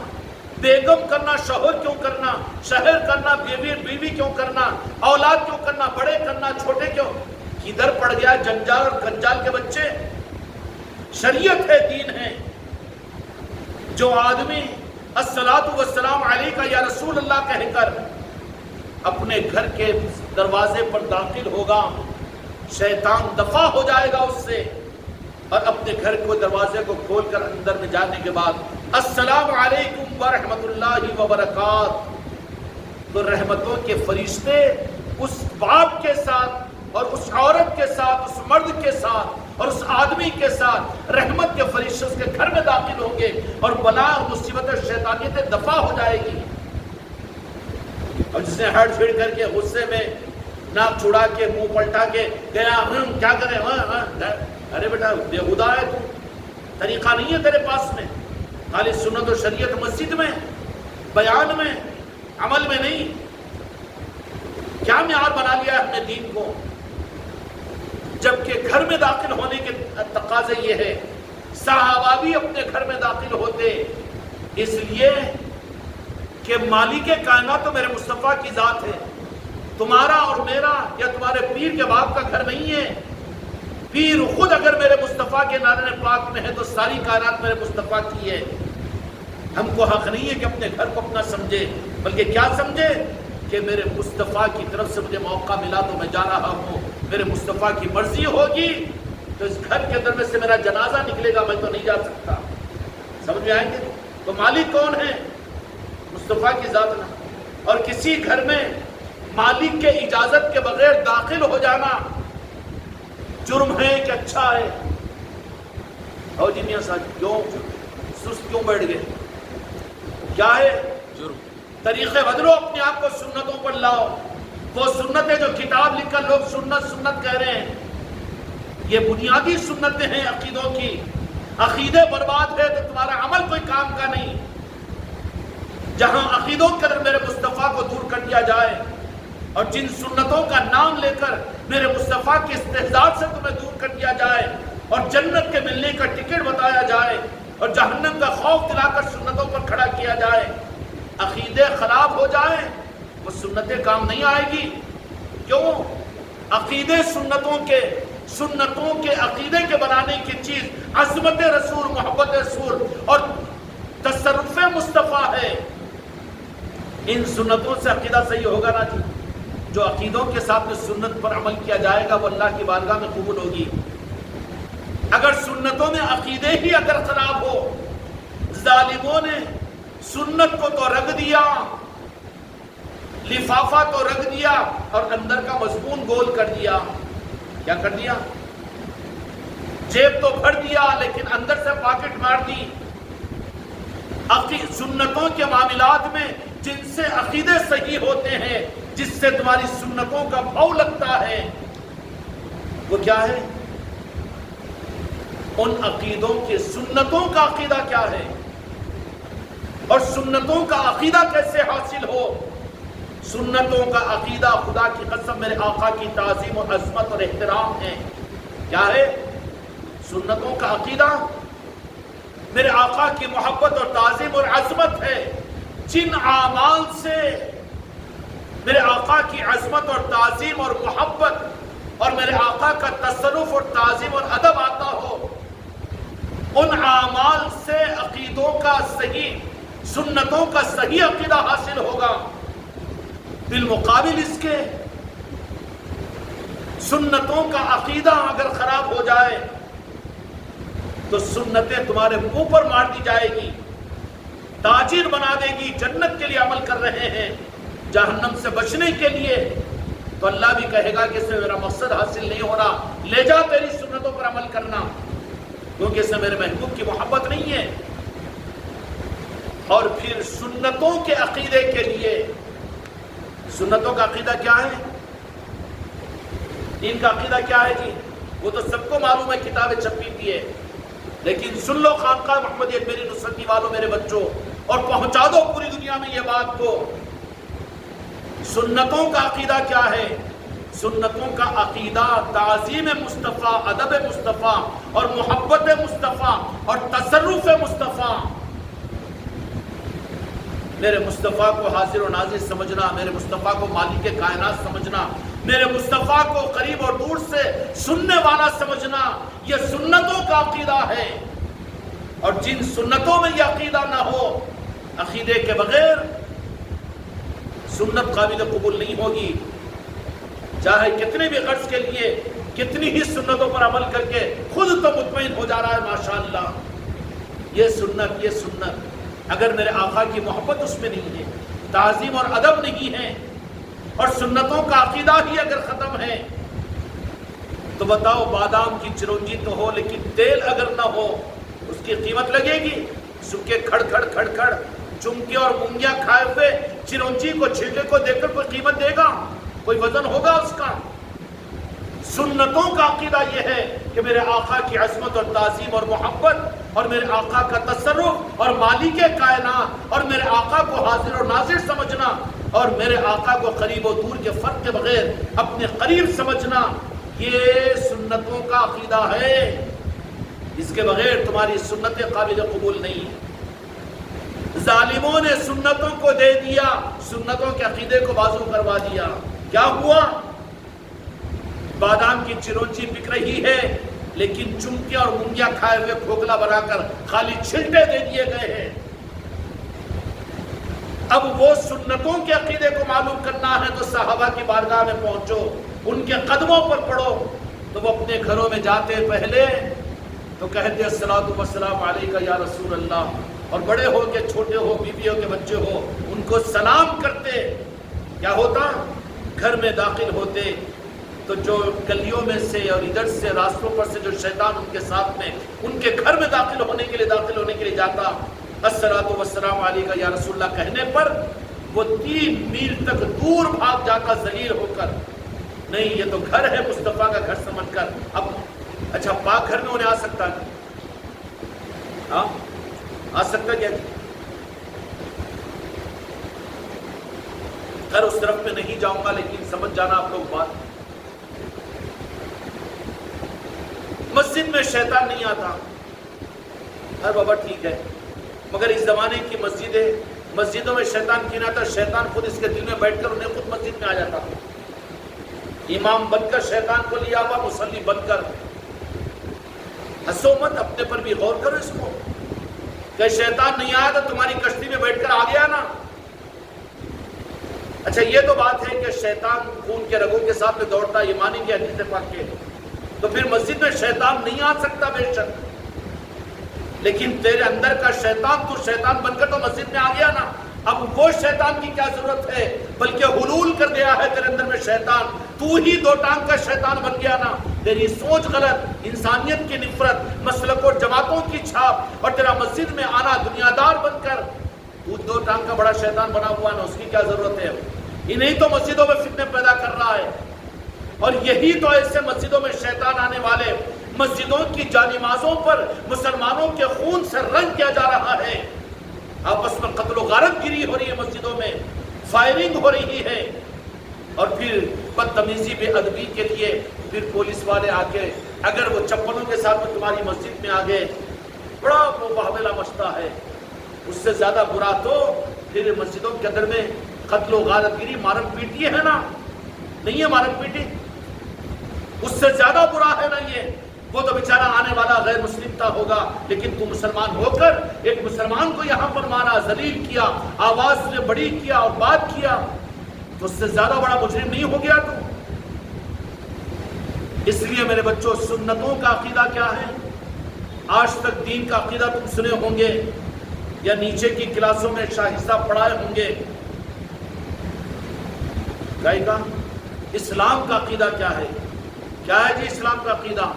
بیگم کرنا، شوہر کیوں کرنا، شہر کرنا، بیوی کیوں کرنا، اولاد کیوں کرنا، بڑے کرنا، چھوٹے کیوں؟ کدھر پڑ گیا جنجال اور کنجال کے بچے؟ شریعت ہے، دین ہے۔ جو آدمی الصلاۃ والسلام علیکہ یا رسول اللہ کہہ کر اپنے گھر کے دروازے پر داخل ہوگا، شیطان دفع ہو جائے گا اس سے، اور اپنے گھر کو دروازے کو کھول کر اندر میں جانے کے بعد السلام علیکم ورحمۃ اللہ وبرکاتہ، تو رحمتوں کے فرشتے اس باپ کے ساتھ اور اس عورت کے ساتھ، اس مرد کے ساتھ اور اس آدمی کے ساتھ رحمت کے فرشتے اس کے گھر میں داخل ہوں گے، اور بلا اور مصیبت شیطانیت دفع ہو جائے گی۔ اور جس نے ہڑ پھڑ کر کے غصے میں ناک چھڑا کے منہ پلٹا کے گیا، کیا کرے، ارے بیٹا بےہودہ ہے تو، طریقہ نہیں ہے تیرے پاس میں، خالی سنت و شریعت مسجد میں، بیان میں، عمل میں نہیں۔ کیا معیار بنا لیا ہے ہم نے دین کو؟ جبکہ گھر میں داخل ہونے کے تقاضے یہ ہے، صحابہ بھی اپنے گھر میں داخل ہوتے، اس لیے کہ مالک کائنات تو میرے مصطفیٰ کی ذات ہے، تمہارا اور میرا یا تمہارے پیر کے باپ کا گھر نہیں ہے۔ پیر خود اگر میرے مصطفیٰ کے نارے پاک میں ہے تو ساری کائنات میرے مصطفیٰ کی ہے۔ ہم کو حق نہیں ہے کہ اپنے گھر کو اپنا سمجھے، بلکہ کیا سمجھے کہ میرے مصطفیٰ کی طرف سے مجھے موقع ملا تو میں جا رہا ہوں، میرے مصطفیٰ کی مرضی ہوگی تو اس گھر کے اندر میں سے میرا جنازہ نکلے گا، میں تو نہیں جا سکتا۔ سمجھ میں آئیں گے؟ تو مالک کون ہے؟ مصطفیٰ کی ذات نہ، اور کسی گھر میں مالک کے اجازت کے بغیر داخل ہو جانا جرم ہے کہ اچھا ہے؟ او جی میاں صاحب کیوں سست کیوں بیٹھ گئے؟ کیا ہے جرم؟ طریقے بدلو، اپنے آپ کو سنتوں پر لاؤ۔ وہ سنتیں جو کتاب لکھ کر لوگ سنت سنت کہہ رہے ہیں، یہ بنیادی سنتیں ہیں عقیدوں کی۔ عقیدے برباد ہے تو تمہارا عمل کوئی کام کا نہیں۔ جہاں عقیدوں کے اندر میرے مصطفیٰ کو دور کر دیا جائے، اور جن سنتوں کا نام لے کر میرے مصطفیٰ کی استحضاء سے تمہیں دور کر دیا جائے، اور جنت کے ملنے کا ٹکٹ بتایا جائے، اور جہنم کا خوف دلا کر سنتوں پر کھڑا کیا جائے، عقیدے خراب ہو جائیں، وہ سنتیں کام نہیں آئے گی۔ کیوں؟ عقیدے سنتوں کے عقیدے کے بنانے کی چیز عظمت رسول، محبت رسول اور تصرف مصطفیٰ ہے۔ ان سنتوں سے عقیدہ صحیح ہوگا نا جی. جو عقیدوں کے ساتھ میں سنت پر عمل کیا جائے گا وہ اللہ کی بارگاہ میں قبول ہوگی. اگر سنتوں میں عقیدے ہی اگر خراب ہو، ظالموں نے سنت کو تو رکھ دیا، لفافہ تو رکھ دیا اور اندر کا مضمون گول کر دیا. کیا کر دیا؟ جیب تو بھر دیا لیکن اندر سے پاکٹ مار دی. سنتوں کے معاملات میں جن سے عقیدے صحیح ہوتے ہیں، جس سے تمہاری سنتوں کا بھاؤ لگتا ہے، وہ کیا ہے؟ ان عقیدوں کے سنتوں کا عقیدہ کیا ہے اور سنتوں کا عقیدہ کیسے حاصل ہو؟ سنتوں کا عقیدہ خدا کی قسم میرے آقا کی تعظیم اور عظمت اور احترام ہے. کیا ہے سنتوں کا عقیدہ؟ میرے آقا کی محبت اور تعظیم اور عظمت ہے. جن اعمال سے میرے آقا کی عظمت اور تعظیم اور محبت اور میرے آقا کا تصرف اور تعظیم اور ادب آتا ہو، ان اعمال سے عقیدوں کا صحیح، سنتوں کا صحیح عقیدہ حاصل ہوگا. بالمقابل اس کے سنتوں کا عقیدہ اگر خراب ہو جائے تو سنتیں تمہارے منہ پر مار دی جائے گی، تاجر بنا دے گی. جنت کے لیے عمل کر رہے ہیں، جہنم سے بچنے کے لیے، تو اللہ بھی کہے گا کہ اس میں میرا مقصد حاصل نہیں ہو رہا، لے جا تیری سنتوں پر عمل کرنا، کیونکہ اس میں میرے محبوب کی محبت نہیں ہے. اور پھر سنتوں کے عقیدے کے لیے، سنتوں کا عقیدہ کیا ہے؟ ان کا عقیدہ کیا ہے جی؟ وہ تو سب کو معلوم ہے، کتابیں چھپی ہوئی ہے، لیکن سن لو خانقاہ محمدیہ میری نصرتی والوں، میرے بچوں، اور پہنچا دو پوری دنیا میں یہ بات کو. سنتوں کا عقیدہ کیا ہے؟ سنتوں کا عقیدہ تعظیم مصطفیٰ، ادب مصطفیٰ اور محبت مصطفیٰ اور تصرف مصطفیٰ. میرے مصطفیٰ کو حاضر و ناظر سمجھنا، میرے مصطفیٰ کو مالک کائنات سمجھنا، میرے مصطفیٰ کو قریب اور دور سے سننے والا سمجھنا، یہ سنتوں کا عقیدہ ہے. اور جن سنتوں میں یہ عقیدہ نہ ہو، عقیدے کے بغیر سنت قابل قبول نہیں ہوگی. چاہے کتنے بھی غرض کے لیے کتنی ہی سنتوں پر عمل کر کے خود تو مطمئن ہو جا رہا ہے ماشاءاللہ، یہ سنت اگر میرے آقا کی محبت اس میں نہیں ہے، تعظیم اور ادب نہیں ہے، اور سنتوں کا عقیدہ ہی اگر ختم ہے، تو بتاؤ بادام کی چرونجی تو ہو لیکن تیل اگر نہ ہو اس کی قیمت لگے گی؟ سکے کھڑ کھڑ چمکے اور مونگیاں کھائے ہوئے چرونجی کو، چھلکے کو دیکھ کر کوئی قیمت دے گا؟ کوئی وزن ہوگا اس کا؟ سنتوں کا عقیدہ یہ ہے کہ میرے آقا کی عظمت اور تعظیم اور محبت اور میرے آقا کا تصرف اور مالک کائنات اور میرے آقا کو حاضر اور ناظر سمجھنا اور میرے آقا کو قریب و دور کے فرق کے بغیر اپنے قریب سمجھنا، یہ سنتوں کا عقیدہ ہے. اس کے بغیر تمہاری سنتیں قابل قبول نہیں. ظالموں نے سنتوں کو دے دیا، سنتوں کے عقیدے کو بازو کروا دیا. کیا ہوا؟ بادام کی چرونجی بک رہی ہے لیکن چمکے اور مونگیاں کھائے ہوئے کھوکھلا بنا کر خالی چھلٹے دے دیے گئے ہیں. اب وہ سنتوں کے عقیدے کو معلوم کرنا ہے تو صحابہ کی بارگاہ میں پہنچو، ان کے قدموں پر پڑھو. تو وہ اپنے گھروں میں جاتے پہلے تو کہتے الصلاۃ والسلام علیکہ یا رسول اللہ، اور بڑے ہو کے چھوٹے ہو، بیویوں کے بچے ہو، ان کو سلام کرتے. کیا ہوتا؟ گھر میں داخل ہوتے تو جو گلیوں میں سے اور ادھر سے راستوں پر سے جو شیطان ان کے ساتھ میں ان کے گھر میں داخل ہونے کے لیے جاتا، الصلاۃ والسلام علیکہ یا رسول اللہ کہنے پر وہ 3 میل تک دور بھاگ جاتا ذلیل ہو کر. نہیں، یہ تو گھر ہے مصطفیٰ کا گھر سمجھ کر. اب اچھا پاک گھر میں انہیں آ سکتا ہے؟ ہاں آ سکتا کیا؟ خیر اس طرف میں نہیں جاؤں گا لیکن سمجھ جانا آپ لوگ بات. مسجد میں شیطان نہیں آتا. ارے بابا ٹھیک ہے، مگر اس زمانے کی مسجدوں میں شیطان کیوں نہ آتا؟ شیطان خود اس کے دل میں بیٹھ کر انہیں خود مسجد میں آ جاتا. امام بن کر شیطان کو لیا ہوا، مصلی بن کر. ہنسو مت، اپنے پر بھی غور کرو اس کو. کہ شیطان نہیں آیا تو تمہاری کشتی میں بیٹھ کر آ گیا نا. اچھا یہ تو بات ہے کہ شیطان خون کے رگوں کے ساتھ میں دوڑتا ہے، یہ مانیں گے حدیث پاک کے، تو پھر مسجد میں شیطان نہیں آ سکتا بے شک، لیکن تیرے اندر کا شیطان تو شیطان بن کر تو مسجد میں آ گیا نا، اب وہ شیطان کی کیا ضرورت ہے، بلکہ حلول کر دیا ہے تیرے اندر میں شیطان، تو ہی دو ٹانگ کا شیطان بن گیا نا، تیری سوچ غلط، انسانیت کی نفرت، مسلک اور جماعتوں کی چھاپ، اور تیرا مسجد میں آنا دنیا دار بن کر، تو دو ٹانگ کا بڑا شیطان بنا ہوا نا، اس کی کیا ضرورت ہے؟ انہیں تو مسجدوں میں فتنے پیدا کر رہا ہے، اور یہی تو ایسے مسجدوں میں شیطان آنے والے مسجدوں کی جانمازوں پر مسلمانوں کے خون سے رنگ کیا جا رہا ہے، آپس میں قتل و غارت گیری ہو رہی ہے، مسجدوں میں فائرنگ ہو رہی ہے، اور پھر بدتمیزی بے ادبی کے لیے پھر پولیس والے آ کے اگر وہ چپلوں کے ساتھ میں تمہاری مسجد میں آ گئے، بڑا وہ بہبلا مچتا ہے، اس سے زیادہ برا تو پھر مسجدوں کے اندر میں قتل و غارت گیری، مارم پیٹی ہے نا، نہیں ہے مارم پیٹی، اس سے زیادہ برا ہے نا یہ، وہ تو بیچارہ آنے والا غیر مسلم تھا ہوگا، لیکن تو مسلمان ہو کر ایک مسلمان کو یہاں پر مارا، ذلیل کیا، آواز سے بڑی کیا اور بات کیا، تو اس سے زیادہ بڑا مجرم نہیں ہو گیا تو؟ اس لیے میرے بچوں، سنتوں کا عقیدہ کیا ہے؟ آج تک دین کا عقیدہ تم سنے ہوں گے یا نیچے کی کلاسوں میں شاہ صاحب پڑھائے ہوں گے، گا اسلام کا عقیدہ کیا ہے؟ کیا ہے جی اسلام کا عقیدہ؟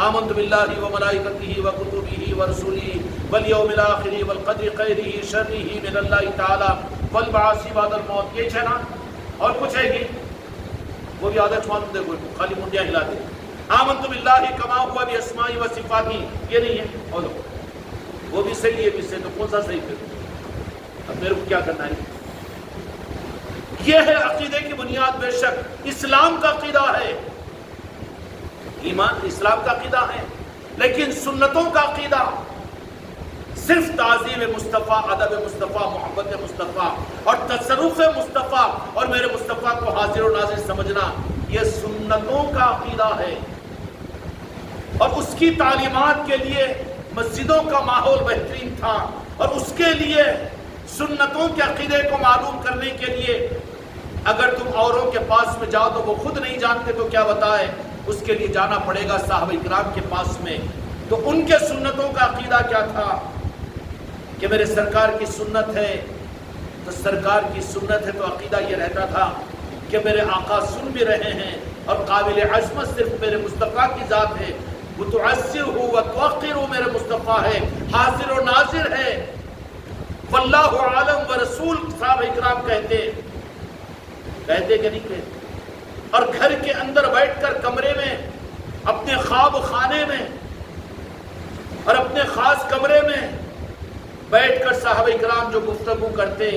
آمنت باللہ وملائکتہ وکتبہ ورسلہ والیوم الآخر والقدر خیرہ شرہ من اللہ تعالی والبعث بعد الموت، یہ ہے نا؟ اور کچھ ہے گی؟ وہ بھی عادت معلوم دے کوئی خالی منڈیاں ہلا دے، آمنت باللہ کما ہوا باسمائہ و صفاتہ، یہ نہیں ہے، اور وہ بھی صحیح ہے، بھی صحیح، تو کون سا صحیح پھر؟ اب میرے کو کیا کرنا ہے؟ یہ ہے عقیدے کی بنیاد، بے شک اسلام کا عقیدہ ہے، ایمان اسلام کا عقیدہ ہے، لیکن سنتوں کا عقیدہ صرف تعظیم مصطفیٰ، ادب مصطفیٰ، محبت مصطفیٰ اور تصرف مصطفیٰ اور میرے مصطفیٰ کو حاضر و ناظر سمجھنا، یہ سنتوں کا عقیدہ ہے، اور اس کی تعلیمات کے لیے مسجدوں کا ماحول بہترین تھا، اور اس کے لیے سنتوں کے عقیدے کو معلوم کرنے کے لیے اگر تم اوروں کے پاس میں جاؤ تو وہ خود نہیں جانتے تو کیا بتائے، اس کے لیے جانا پڑے گا صحابہ کرام کے پاس میں، تو ان کے سنتوں کا عقیدہ کیا تھا کہ میرے سرکار کی سنت ہے، تو سرکار کی سنت ہے تو عقیدہ یہ رہتا تھا کہ میرے آقا سن بھی رہے ہیں، اور قابل عظمت صرف میرے مصطفیٰ کی ذات ہے، متعثر ہو و توقر ہو میرے مصطفیٰ ہے، حاضر و ناظر ہے، واللہ عالم و رسول صحابہ اکرام کہتے کہ نہیں کہتے، اور گھر کے اندر بیٹھ کر کمرے میں اپنے خواب خانے میں اور اپنے خاص کمرے میں بیٹھ کر صحابہ اکرام جو گفتگو کرتے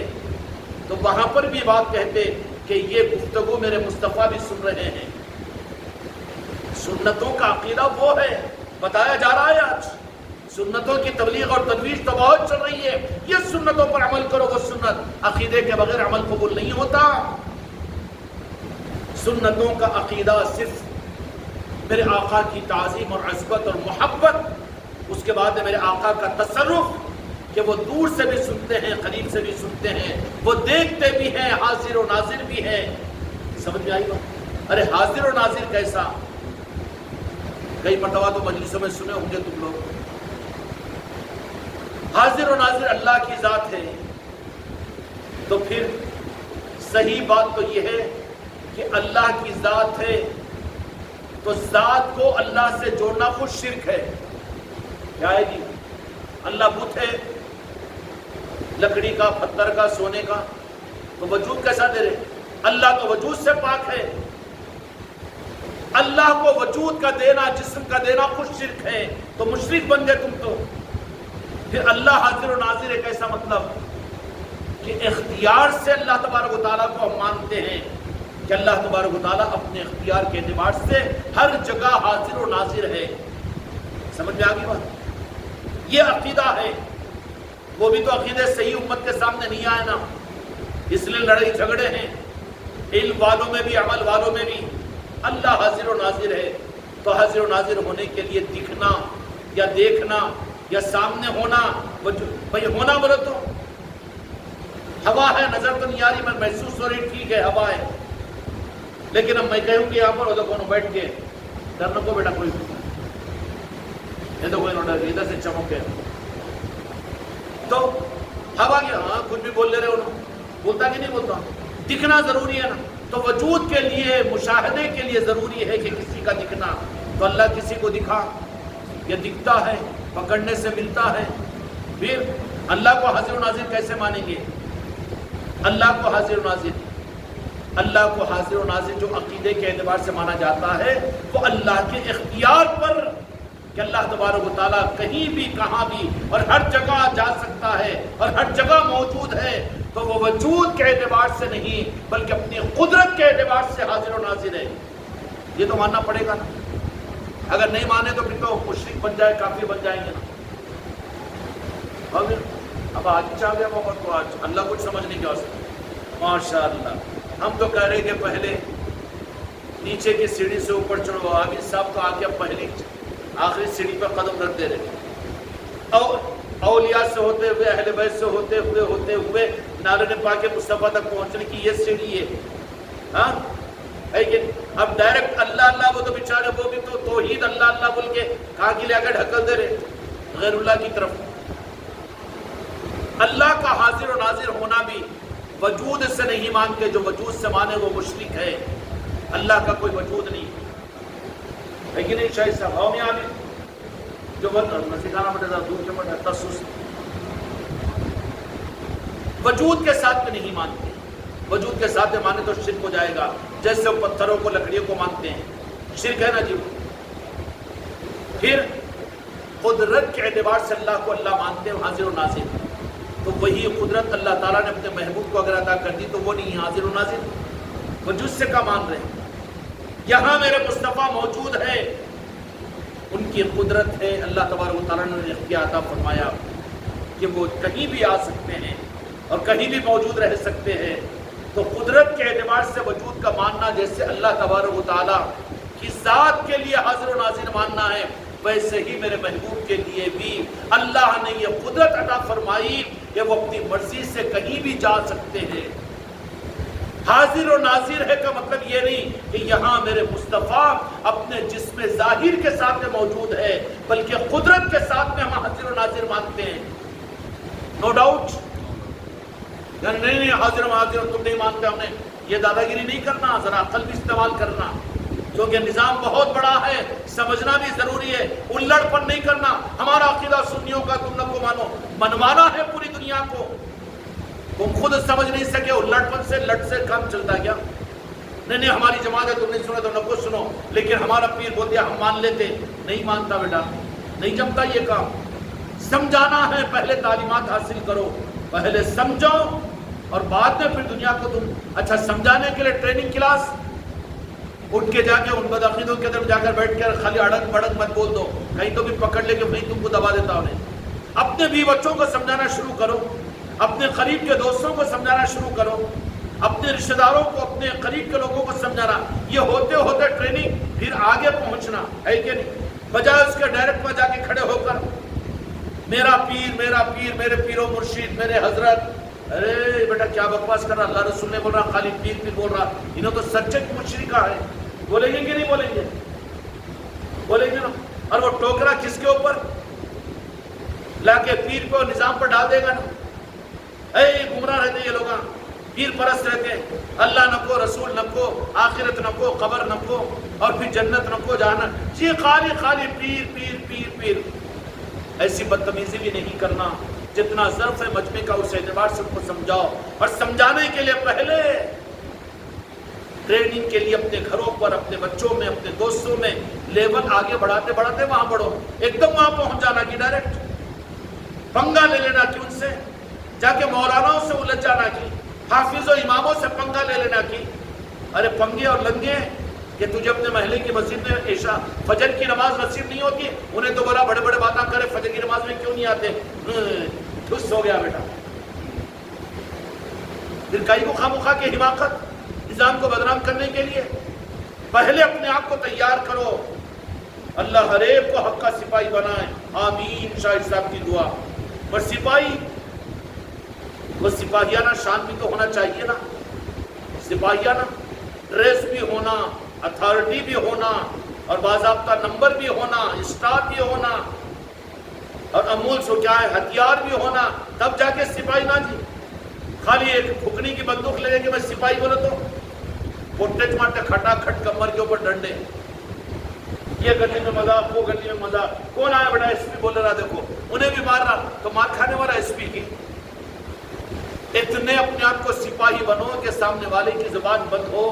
تو وہاں پر بھی بات کہتے کہ یہ گفتگو میرے مصطفیٰ بھی سن رہے ہیں۔ سنتوں کا عقیدہ وہ ہے، بتایا جا رہا ہے آج سنتوں کی تبلیغ اور تدویج تو بہت چل رہی ہے، یہ سنتوں پر عمل کرو، وہ سنت، عقیدے کے بغیر عمل قبول نہیں ہوتا۔ سنتوں کا عقیدہ صرف میرے آقا کی تعظیم اور عظمت اور محبت، اس کے بعد میرے آقا کا تصرف کہ وہ دور سے بھی سنتے ہیں، قریب سے بھی سنتے ہیں، وہ دیکھتے بھی ہیں، حاضر و ناظر بھی ہیں۔ سمجھ میں آئی بات؟ ارے حاضر و ناظر کیسا؟ کئی مرتبہ تو مجلسوں میں سنے ہوں گے تم لوگ، حاضر و ناظر اللہ کی ذات ہے، تو پھر صحیح بات تو یہ ہے کہ اللہ کی ذات ہے تو ذات کو اللہ سے جوڑنا خود شرک ہے۔ کیا ہے جی؟ اللہ بت ہے، لکڑی کا، پتھر کا، سونے کا، تو وجود کیسا دے رہے؟ اللہ تو وجود سے پاک ہے، اللہ کو وجود کا دینا، جسم کا دینا خود شرک ہے، تو مشرک بن گئے تم تو۔ پھر اللہ حاضر و ناظر ہے کیسا مطلب؟ کہ اختیار سے اللہ تبارک و تعالیٰ کو ہم مانتے ہیں کہ اللہ تبارک و تعالیٰ اپنے اختیار کے اعتبار سے ہر جگہ حاضر و ناظر ہے۔ سمجھ میں آگئی بات؟ یہ عقیدہ ہے، وہ بھی تو عقیدے صحیح امت کے سامنے نہیں آئے نا، اس لیے لڑائی جھگڑے ہیں، علم والوں میں بھی عمل والوں میں بھی۔ اللہ حاضر و ناظر ہے تو حاضر و ناظر ہونے کے لیے دکھنا یا دیکھنا یا سامنے ہونا، بھئی ہونا بولے تو ہوا ہے، نظر تو نہیں آ رہی، میں محسوس ہو رہی ٹھیک ہے ہوا ہے، لیکن اب میں کہوں کہ یہاں پر ادھر کونوں بیٹھ کے ڈرنا کو بیٹا کوئی یہ تو کوئی نہ ڈر ادھر سے چمک گیا تو ہوا کی ہاں کچھ بھی بول لے رہے انہوں بولتا کہ نہیں بولتا، دکھنا ضروری ہے نا، تو وجود کے لیے مشاہدے کے لیے ضروری ہے کہ کسی کا دکھنا، تو اللہ کسی کو دکھا یہ دکھتا ہے، پکڑنے سے ملتا ہے، پھر اللہ کو حاضر و ناظر کیسے مانیں گے؟ اللہ کو حاضر و ناظر، اللہ کو حاضر و ناظر جو عقیدے کے اعتبار سے مانا جاتا ہے وہ اللہ کے اختیار پر، کہ اللہ تبارک و تعالیٰ کہیں بھی کہاں بھی اور ہر جگہ جا سکتا ہے اور ہر جگہ موجود ہے، تو وہ وجود کے اعتبار سے نہیں بلکہ اپنی قدرت کے اعتبار سے حاضر و ناظر ہے، یہ تو ماننا پڑے گا نا، اگر نہیں مانے تو پھر تو مشرک بن جائے، کافر بن جائیں گے نا۔ اب آج چاہ گیا محمد کو، آج اللہ کچھ سمجھ نہیں کیا سکتا، ماشاء اللہ۔ ہم تو کہہ رہے کہ پہلے نیچے کی سیڑھی سے اوپر چڑھو، آمین صاحب تو آ کے پہلی آخری سیڑھی پر قدم رکھ دے رہے، اور اولیاء سے ہوتے ہوئے اہل بیت سے ہوتے ہوئے نارن پاک مصطفیٰ تک پہنچنے کی یہ سیڑھی ہے، ہاں لیکن اب ڈائریکٹ اللہ اللہ، وہ تو بیچارے وہ بھی تو توحید اللہ اللہ بول کے کہاں کی لے آ کے ڈھکل دے رہے غیر اللہ کی طرف۔ اللہ کا حاضر و ناظر ہونا بھی وجود سے نہیں مانتے، جو وجود سے مانے وہ مشرک ہے، اللہ کا کوئی وجود نہیں، لیکن نہیں شاید صاحب ہاؤ میں آگے جو سکھانا بٹے ذرا دور کے بٹے تسوس وجود کے ساتھ میں نہیں مانتے، وجود کے ساتھ میں مانے تو شرک ہو جائے گا، جیسے وہ پتھروں کو لکڑیوں کو مانتے ہیں، شرک ہے نا جی۔ پھر قدرت کے اعتبار سے اللہ کو اللہ مانتے ہیں حاضر و ناظر، تو وہی قدرت اللہ تعالیٰ نے اپنے محبوب کو اگر عطا کر دی تو وہ نہیں حاضر و ناظر، وجود سے کا مان رہے ہیں۔ یہاں میرے مصطفیٰ موجود ہے، ان کی قدرت ہے، اللہ تبارک و تعالیٰ نے اختیار عطا فرمایا کہ وہ کہیں بھی آ سکتے ہیں اور کہیں بھی موجود رہ سکتے ہیں، تو قدرت کے اعتبار سے وجود کا ماننا جیسے اللہ تبارک و تعالیٰ کی ذات کے لیے حاضر و ناظر ماننا ہے، ویسے ہی میرے محبوب کے لیے بھی اللہ نے یہ قدرت عطا فرمائی کہ وہ اپنی مرضی سے کہیں بھی جا سکتے ہیں۔ حاضر و ناظر ہے کا مطلب یہ نہیں کہ یہاں میرے مصطفیٰ اپنے جسم ظاہر کے ساتھ میں موجود ہے، بلکہ قدرت کے ساتھ میں ہم حاضر و ناظر مانتے ہیں، نو ڈاؤٹ۔ یعنی نہیں حاضر و ناظر تم نہیں مانتے، ہم نے یہ دادا گیری نہیں کرنا، ذرا عقل بھی استعمال کرنا، کیونکہ نظام بہت بڑا ہے، سمجھنا بھی ضروری ہے، الٹ پن نہیں کرنا۔ ہمارا عقیدہ سنیوں کا تم لوگ کو مانو، منوانا ہے پوری دنیا کو، تم خود سمجھ نہیں سکے، الٹ پن سے لٹ سے کام چلتا کیا؟ نہیں ہماری جماعت ہے، تم نہیں سنا تو نہ کچھ سنو، لیکن ہمارا پیر بول دیا ہم مان لیتے، نہیں مانتا بیٹا، نہیں جمتا یہ کام۔ سمجھانا ہے، پہلے تعلیمات حاصل کرو، پہلے سمجھو اور بعد میں پھر دنیا کو تم اچھا سمجھانے کے لیے ٹریننگ کلاس اٹھ کے جا کے ان بدعقیدوں کے طرف جا کر بیٹھ کر خالی اڑک بڑک مت بول دو، کہیں تو بھی پکڑ لے کے وہیں تم کو دبا دیتا انہیں۔ اپنے بھی بچوں کو سمجھانا شروع کرو، اپنے قریب کے دوستوں کو سمجھانا شروع کرو، اپنے رشتہ داروں کو، اپنے قریب کے لوگوں کو سمجھانا، یہ ہوتے ہوتے ٹریننگ پھر آگے پہنچنا ہے کہ نہیں، بجائے اس کے ڈائریکٹ میں جا کے کھڑے ہو کر میرا پیر میرے پیر و مرشید میرے حضرت، ارے بیٹا کیا بکواس کر رہا، اللہ رسول نے بول رہا، خالی پیر بول رہا، انہوں تو سچے مشرکہ ہے، بولیں گے کہ نہیں بولیں گے؟ بولیں گے نا۔ اور وہ ٹوکرا کس کے اوپر لا کے پیر کو نظام پر ڈال دے گا نا، اے گمراہ رہتے یہ لوگ، پیر پرست رہتے ہیں، اللہ نہ کو، رسول نہ کو، آخرت نہ کو، قبر نہ کو، اور پھر جنت نہ کو جانا، یہ خالی پیر۔ ایسی بدتمیزی بھی نہیں کرنا، جتنا ظرف ہے مجمع کا اس اعتبار سے ان کو سمجھاؤ، اور سمجھانے کے لیے پہلے ٹریننگ کے لیے اپنے گھروں پر، اپنے بچوں میں، اپنے دوستوں میں لیول آگے بڑھاتے وہاں بڑھو، ایک دم وہاں پہنچ جانا کہ ڈائریکٹ پنگا لے لینا کہ ان سے جا کے مولاناؤں سے الجھ جانا کی، حافظ و اماموں سے پنگا لے لینا کی، ارے پنگے اور لنگے کہ تجھے اپنے محلے کی مسجد میں عشاء فجر کی نماز نصیب نہیں ہوتی، انہیں تو بڑا بڑے باتاں کرے، فجر کی نماز میں کیوں نہیں آتے، ٹھس ہو گیا بیٹا۔ پھر کئی کو خامخواہ کی حماقت نظام کو بدنام کرنے کے لیے، پہلے اپنے آپ کو تیار کرو، اللہ ہر ایک کو حق کا سپاہی بنائے، آمین۔ شاہد صاحب کی دعا، اور سپاہی وہ سپاہیانہ شان بھی تو ہونا چاہیے نا، سپاہیانہ ڈریس بھی ہونا، اتھارٹی بھی ہونا، اور باضابطہ نمبر بھی ہونا، اسٹار بھی ہونا، اور امول سو کیا ہے ہتھیار بھی ہونا، تب جا کے سپاہی نا جی۔ خالی ایک پھکنی کی بندوق لے کے میں سپاہی بولے تو پوٹے چماٹے کھٹا کھٹ کمر کے اوپر ڈنڈے، یہ گلی میں مذاق، وہ گلی میں مذاق، کون آیا بیٹا ایس پی بول رہا دیکھو انہیں بھی مار رہا، تو مار کھانے والا ایس پی کی۔ اتنے اپنے آپ کو سپاہی بنو کہ سامنے والے کی زبان بند ہو،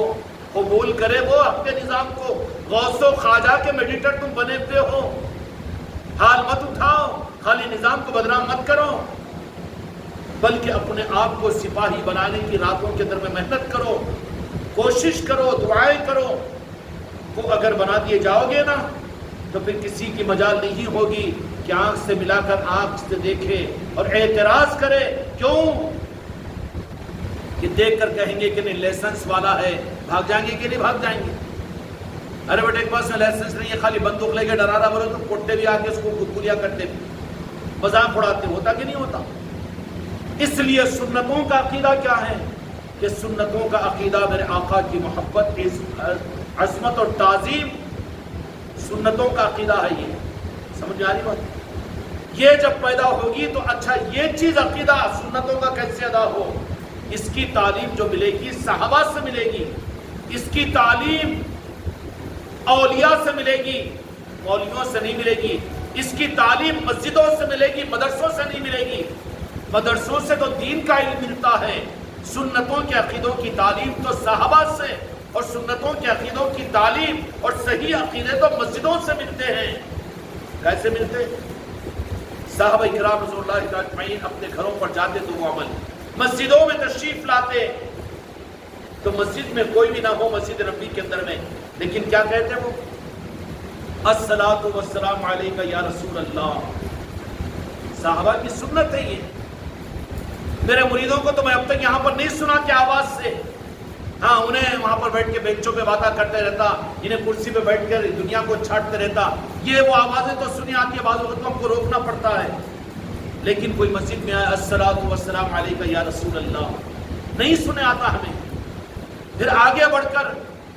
قبول کرے وہ اپنے نظام کو۔ غوث و خواجہ کے میڈیٹر تم بنے ہوئے ہو، حال مت اٹھاؤ، خالی نظام کو بدنام مت کرو، بلکہ اپنے آپ کو سپاہی بنانے کی راتوں کے اندر میں محنت کرو، کوشش کرو، دعائیں کرو۔ وہ اگر بنا دیے جاؤ گے نا تو پھر کسی کی مجال نہیں ہوگی کہ آنکھ سے ملا کر آنکھ سے دیکھے اور اعتراض کرے۔ کیوں کہ دیکھ کر کہیں گے کہ نہیں لائسنس والا ہے، بھاگ جائیں گے کہ نہیں بھاگ جائیں گے؟ ارے بیٹے ایک پاس میں لائسنس نہیں ہے، خالی بندوق لے کے ڈرا رہا بولے تو پٹے بھی آ کے اس کو گدگدیاں کرتے مذاق اڑاتے، ہوتا کہ نہیں ہوتا؟ اس لیے سنتوں کا عقیدہ کیا ہے کہ سنتوں کا عقیدہ میرے آقا کی محبت، عظمت اور تعظیم، سنتوں کا عقیدہ ہے۔ یہ سمجھ میں آ رہی بات؟ یہ جب پیدا ہوگی تو اچھا یہ چیز عقیدہ سنتوں کا کیسے ادا ہو؟ اس کی تعلیم جو ملے گی صحابہ سے ملے گی، اس کی تعلیم اولیاء سے ملے گی، مولیوں سے نہیں ملے گی۔ اس کی تعلیم مسجدوں سے ملے گی، مدرسوں سے نہیں ملے گی۔ مدرسوں سے تو دین کا علم ملتا ہے، سنتوں کے عقیدوں کی تعلیم تو صحابہ سے، اور سنتوں کے عقیدوں کی تعلیم اور صحیح عقیدے تو مسجدوں سے ملتے ہیں۔ کیسے ملتے؟ صحابہ کرام رضی اللہ اجمعین اپنے گھروں پر جاتے تو وہ عمل، مسجدوں میں تشریف لاتے تو مسجد میں کوئی بھی نہ ہو، مسجد نبوی کے اندر میں، لیکن کیا کہتے وہ؟ الصلاۃ والسلام علیک یا رسول اللہ۔ صحابہ کی سنت ہے یہ۔ میرے مریدوں کو تو میں اب تک یہاں پر نہیں سنا کہ آواز سے، ہاں انہیں وہاں پر بیٹھ کے بینچوں پہ باتیں کرتے رہتا، انہیں کرسی پہ بیٹھ کر دنیا کو چھاٹتے رہتا، یہ وہ آوازیں تو سنی آتی ہے، بعض وقت ہم کو روکنا پڑتا ہے، لیکن کوئی مسجد میں آیا الصلاۃ والسلام علیک یا رسول اللہ نہیں سنے آتا ہمیں۔ پھر آگے بڑھ کر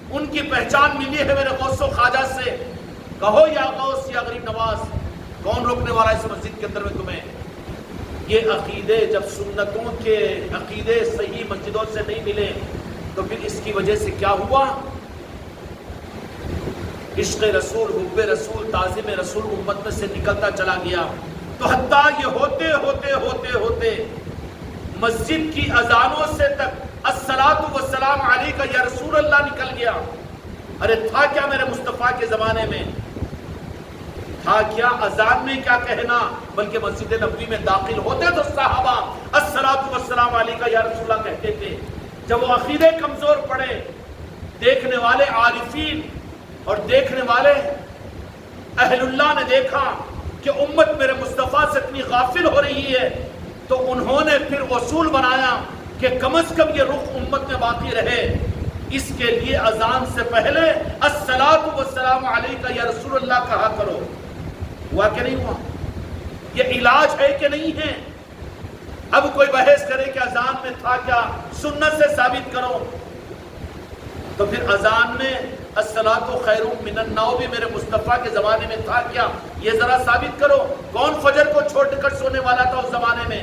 ان کی پہچان ملی ہے میرے غوث و خواجہ سے، کہو یا غوث یا غریب نواز، کون روکنے والا اس مسجد کے اندر میں تمہیں؟ یہ عقیدے جب سنتوں کے عقیدے صحیح مسجدوں سے نہیں ملے تو پھر اس کی وجہ سے کیا ہوا؟ عشق رسول، حب رسول، تعظیم رسول امت میں سے نکلتا چلا گیا، تو حتیٰ یہ ہوتے ہوتے ہوتے ہوتے مسجد کی اذانوں سے تک الصلاۃ والسلام علیک یا رسول اللہ نکل گیا۔ ارے تھا کیا میرے مصطفیٰ کے زمانے میں؟ تھا کیا اذان میں کیا کہنا؟ بلکہ مسجد نبوی میں داخل ہوتے تو صحابہ الصلاۃ والسلام علیک یا رسول اللہ کہتے تھے۔ جب وہ عقیدے کمزور پڑے، دیکھنے والے عارفین اور دیکھنے والے اہل اللہ نے دیکھا کہ امت میرے مصطفیٰ سے اتنی غافل ہو رہی ہے، تو انہوں نے پھر اصول بنایا کہ کم از کم یہ رخ امت میں باقی رہے، اس کے لیے اذان سے پہلے الصلاۃ والسلام علیک یا رسول اللہ کہا کرو۔ ہوا کہ نہیں ہوا؟ یہ علاج ہے کہ نہیں ہے؟ اب کوئی بحث کرے کہ اذان میں تھا کیا، سنت سے ثابت کرو، تو پھر اذان میں الصلاۃ خیر من النوم بھی میرے مصطفیٰ کے زمانے میں تھا کیا، یہ ذرا ثابت کرو۔ کون فجر کو چھوڑ کر سونے والا تھا اس زمانے میں؟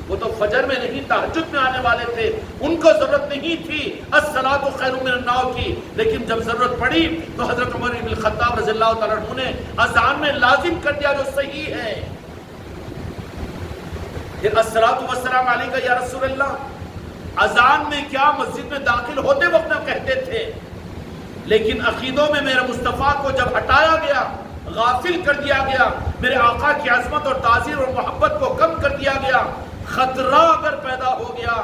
وہ تو فجر میں نہیں، تہجد میں آنے والے تھے، ان کو ضرورت نہیں تھی الصلاۃ خیر من النوم کی، لیکن جب ضرورت پڑی تو حضرت عمر بن الخطاب رضی اللہ تعالیٰ عنہ نے اذان میں لازم کر دیا جو صحیح ہے۔ پھر الصلاۃ والسلام علیک یا رسول اللہ اذان میں کیا مسجد میں داخل ہوتے وقت کہتے تھے، لیکن عقیدوں میں میرے مصطفیٰ کو جب ہٹایا گیا، غافل کر دیا گیا، میرے آقا کی عظمت اور تعظیم اور محبت کو کم کر دیا گیا، خطرہ اگر پیدا ہو گیا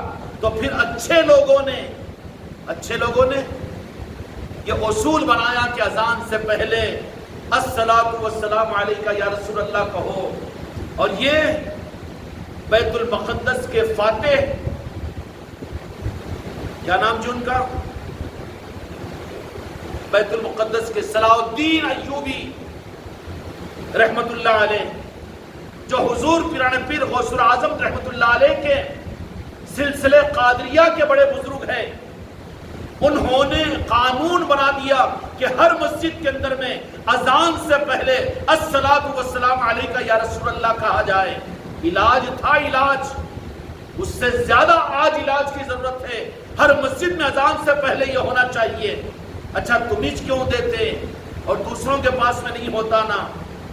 تو پھر اچھے لوگوں نے یہ اصول بنایا کہ اذان سے پہلے الصلاۃ والسلام علیک یا رسول اللہ کہو۔ اور یہ بیت المقدس کے فاتح، کیا نام جو ان کا؟ بیت المقدس کے صلاح الدین ایوبی رحمت اللہ علیہ، جو حضور پیران پیر غوث العظم رحمت اللہ علیہ کے سلسلے قادریہ کے بڑے بزرگ ہیں، انہوں نے قانون بنا دیا کہ ہر مسجد کے اندر میں اذان سے پہلے الصلاۃ والسلام علیکہ یا رسول اللہ کہا جائے۔ علاج تھا، علاج اس سے زیادہ آج علاج کی ضرورت ہے۔ ہر مسجد میں اذان سے پہلے یہ ہونا چاہیے۔ اچھا تمیز کیوں دیتے اور دوسروں کے پاس میں نہیں ہوتا نا؟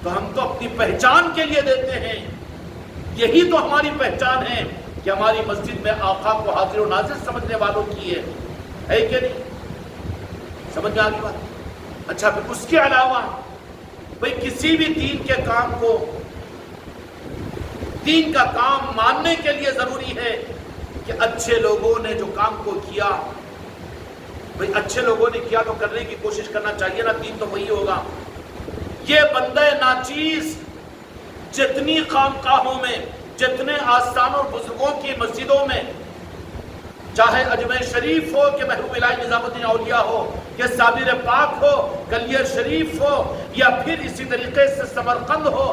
تو ہم تو اپنی پہچان کے لیے دیتے ہیں، یہی تو ہماری پہچان ہے کہ ہماری مسجد میں آقا کو حاضر و ناظر سمجھنے والوں کی ہے کہ نہیں؟ سمجھ میں آگی بات؟ اچھا پھر اس کے علاوہ بھئی کسی بھی دین کے کام کو، دین کا کام ماننے کے لیے ضروری ہے کہ اچھے لوگوں نے جو کام کو کیا، بھئی اچھے لوگوں نے کیا تو کرنے کی کوشش کرنا چاہیے نا، دین تو وہی ہوگا۔ یہ بندہ ناچیز جتنی خانقاہوں میں، جتنے آستانوں اور بزرگوں کی مسجدوں میں، چاہے اجمیر شریف ہو کہ محبوب الہی نظام الدین اولیاء ہو، کہ صابر پاک ہو، گلیر شریف ہو، یا پھر اسی طریقے سے سمرقند ہو،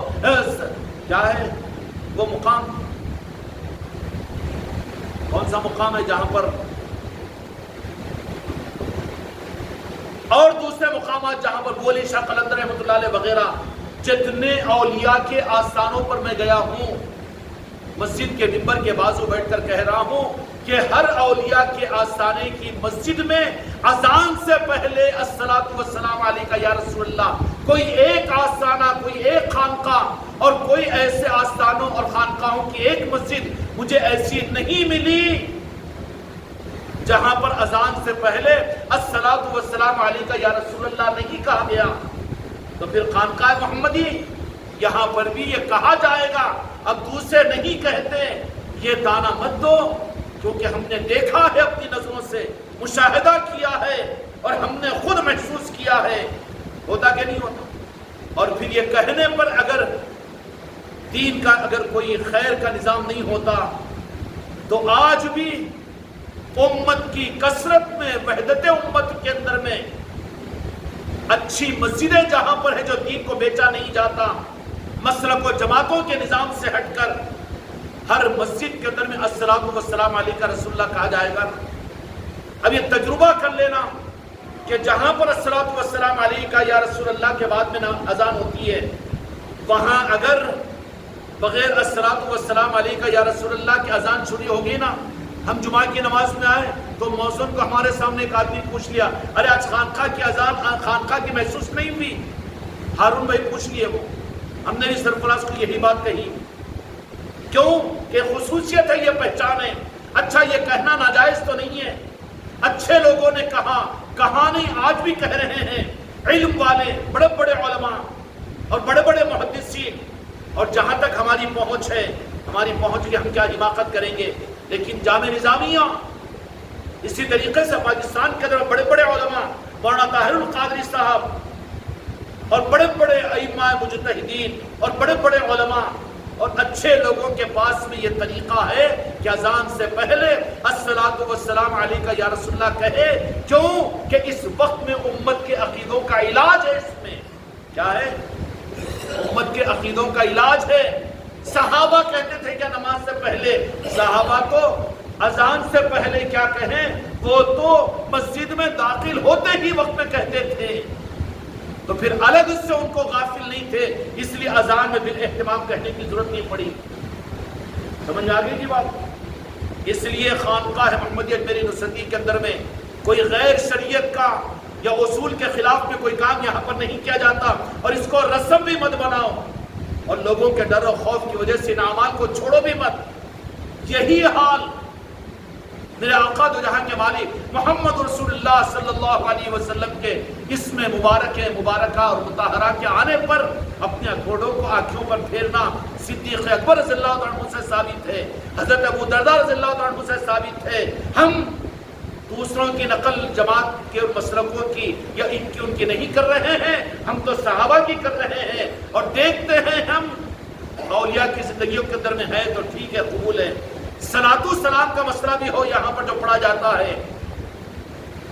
کیا ہے وہ مقام؟ کون سا مقام ہے جہاں پر، اور دوسرے مقامات جہاں پر ولی شاہ قلندر رحمۃ اللہ علیہ وغیرہ، جتنے اولیاء کے آستانوں پر میں گیا ہوں، مسجد کے ممبر کے بازو بیٹھ کر کہہ رہا ہوں کہ ہر اولیاء کے آستانے کی مسجد میں اذان سے پہلے الصلاۃ والسلام علیکہ یا رسول اللہ، کوئی ایک آستانہ، کوئی ایک خانقاہ اور کوئی ایسے آستانوں اور خانقاہوں کی ایک مسجد مجھے ایسی نہیں ملی جہاں پر اذان سے پہلے الصلاۃ والسلام علیکہ یا رسول اللہ نہیں کہا گیا۔ تو پھر خانقاہ محمدی یہاں پر بھی یہ کہا جائے گا، اب دوسرے نہیں کہتے، یہ دانا مت دو، کیونکہ ہم نے دیکھا ہے، اپنی نظروں سے مشاہدہ کیا ہے اور ہم نے خود محسوس کیا ہے، ہوتا کہ نہیں ہوتا؟ اور پھر یہ کہنے پر اگر دین کا اگر کوئی خیر کا نظام نہیں ہوتا تو آج بھی امت کی کثرت میں، وحدت امت کے اندر میں اچھی مسجدیں جہاں پر ہے جو دین کو بیچا نہیں جاتا، مسلک و جماعتوں کے نظام سے ہٹ کر ہر مسجد کے اندر میں الصلاۃ والسلام علیکہ رسول اللہ کہا جائے گا۔ اب یہ تجربہ کر لینا کہ جہاں پر الصلاۃ والسلام علیکہ یا رسول اللہ کے بعد میں اذان ہوتی ہے، وہاں اگر بغیر الصلاۃ والسلام علیکہ یا رسول اللہ کی اذان شروع ہوگی نا، ہم جمعہ کی نماز میں آئے تو مؤذن کو ہمارے سامنے ایک آدمی پوچھ لیا، ارے آج خانقاہ کی اذان خانقاہ کی محسوس نہیں ہوئی؟ ہارون بھائی پوچھ لیے، وہ ہم نے سرفراز کو یہی بات کہی، کیوں کہ خصوصیت ہے، یہ پہچان ہے۔ اچھا یہ کہنا ناجائز تو نہیں ہے، اچھے لوگوں نے کہا نہیں، آج بھی کہہ رہے ہیں علم والے، بڑے بڑے علماء اور بڑے بڑے محدثین، اور جہاں تک ہماری پہنچ ہے، ہماری پہنچ کی ہم کیا حماقت کریں گے، لیکن جامع نظامیہ اسی طریقے سے پاکستان کے اندر بڑے بڑے علماء، مولانا طاہر القادری صاحب اور بڑے بڑے ائمہ مجتہدین اور بڑے بڑے علماء اور اچھے لوگوں کے پاس میں یہ طریقہ ہے کہ اذان سے پہلے الصلاۃ والسلام علیکہ یا رسول اللہ کہے، کیوں کہ اس وقت میں امت کے عقیدوں کا علاج ہے، اس میں کیا ہے، امت کے عقیدوں کا علاج ہے۔ صحابہ کہتے تھے کہ نماز سے پہلے، صحابہ کو اذان سے پہلے کیا کہیں، وہ تو مسجد میں داخل ہوتے ہی وقت میں کہتے تھے، تو پھر الگ اس سے ان کو غافل نہیں تھے، اس لیے اذان میں بالاہتمام کہنے کی ضرورت نہیں پڑی۔ سمجھ میں آ گئی جی بات؟ اس لیے خانقاہ محمدیہ اجمیری نصرتی کے اندر میں کوئی غیر شریعت کا یا اصول کے خلاف میں کوئی کام یہاں پر نہیں کیا جاتا، اور اس کو رسم بھی مت بناؤ، اور لوگوں کے ڈر و خوف کی وجہ سے ان اعمال کو چھوڑو بھی مت۔ یہی حال میرے آقا دو جہاں کے مالک محمد رسول اللہ صلی اللہ علیہ وسلم کے اسم مبارکہ اور مطہرہ کے آنے پر اپنے گھوڑوں کو آنکھوں پر پھیرنا صدیق اکبر رضی اللہ عنہ سے ثابت ہے، حضرت ابو درداء رضی اللہ عنہ سے ثابت ہے۔ ہم دوسروں کی نقل جماعت کے مسلکوں کی یا ان کی نہیں کر رہے ہیں، ہم تو صحابہ کی کر رہے ہیں، اور دیکھتے ہیں ہم اولیاء کی زندگیوں کے اندر میں ہے تو ٹھیک ہے، قبول ہے۔ صلاۃ و سلام کا مسئلہ بھی ہو یہاں پر جو پڑھا جاتا ہے،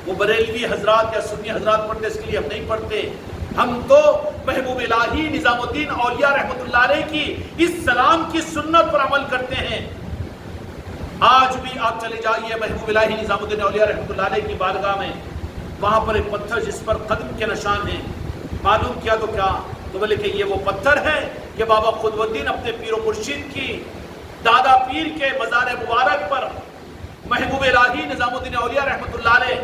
وہ بریلوی حضرات یا سنی حضرات پڑھتے، اس کے لیے ہم نہیں پڑھتے، ہم تو محبوب الہی نظام الدین اولیاء رحمۃ اللہ علیہ کی اس سلام کی سنت پر عمل کرتے ہیں۔ آج بھی آپ چلے جائیے محبوب الہی نظام الدین اولیاء رحمۃ اللہ علیہ کی بارگاہ میں، وہاں پر ایک پتھر جس پر قدم کے نشان ہیں، معلوم کیا تو کیا، تو بولے کہ یہ وہ پتھر ہے کہ بابا قطب الدین اپنے پیر و مرشد کی دادا پیر کے مزار مبارک پر محبوب الہی نظام الدین اولیاء رحمۃ اللہ علیہ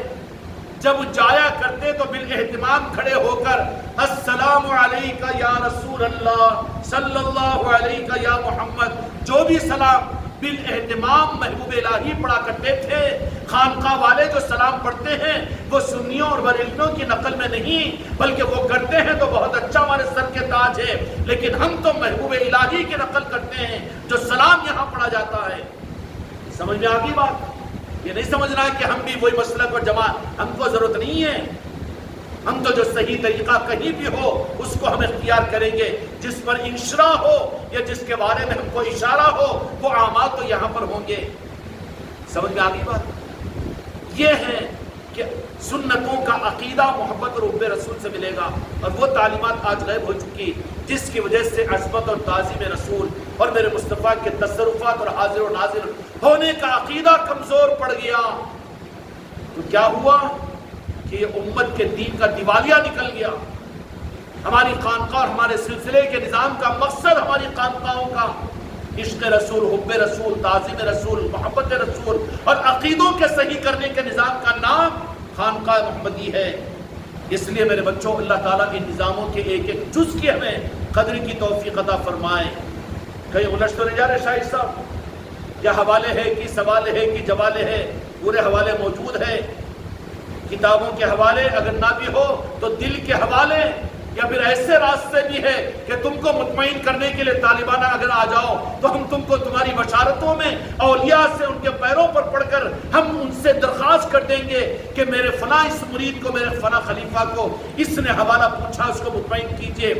جب جایا کرتے تو بالاہتمام کھڑے ہو کر السلام علیکہ یا رسول اللہ صلی اللہ علیہ یا محمد، جو بھی سلام بالاہتمام محبوب الہی پڑھا کرتے تھے۔ خانقاہ والے جو سلام پڑھتے ہیں وہ سنیوں اور بریلویوں کی نقل میں نہیں، بلکہ وہ کرتے ہیں تو بہت اچھا، ہمارے سر کے تاج ہے، لیکن ہم تو محبوب الہی کی نقل کرتے ہیں جو سلام یہاں پڑھا جاتا ہے۔ سمجھ میں آگئی بات؟ یہ نہیں سمجھنا ہے کہ ہم بھی وہی مسلک اور جماعت، ہم کو ضرورت نہیں ہے، ہم تو جو صحیح طریقہ کہیں بھی ہو اس کو ہم اختیار کریں گے، جس پر انشراح ہو یا جس کے بارے میں ہم کو اشارہ ہو وہ اعمال تو یہاں پر ہوں گے۔ سمجھ میں آگئی بات؟ یہ ہے کہ سنتوں کا عقیدہ محبت اور حب رسول سے ملے گا، اور وہ تعلیمات آج غائب ہو چکی جس کی وجہ سے عظمت اور تعظیم رسول اور میرے مصطفیٰ کے تصرفات اور حاضر و ناظر ہونے کا عقیدہ کمزور پڑ گیا۔ تو کیا ہوا کہ یہ امت کے دین کا دیوالیہ نکل گیا۔ ہماری خانقاہ اور ہمارے سلسلے کے نظام کا مقصد ہماری خانقاہوں کا عشق رسول، حب رسول، تعظیم رسول، محبت رسول اور عقیدوں کے صحیح کرنے کے نظام کا نام خانقاہ محمدی ہے۔ اس لیے میرے بچوں، اللہ تعالیٰ ان نظاموں کے ایک ایک جز کی ہمیں قدر کی توفیق عطا فرمائے۔ کہیں الجھ تو نہیں جا رہے شاہد صاحب؟ یا حوالے ہے کہ سوال ہے کہ جوالے ہے، پورے حوالے موجود ہے، کتابوں کے حوالے اگر نہ بھی ہو تو دل کے حوالے، یا پھر ایسے راستے بھی ہے کہ تم کو مطمئن کرنے کے لیے طالبانہ اگر آ جاؤ تو ہم تم کو تمہاری بشارتوں میں اولیاء سے ان کے پیروں پر پڑھ کر ہم ان سے درخواست کر دیں گے کہ میرے فلاں اس مرید کو، میرے فلاں خلیفہ کو اس نے حوالہ پوچھا، اس کو مطمئن کیجئے۔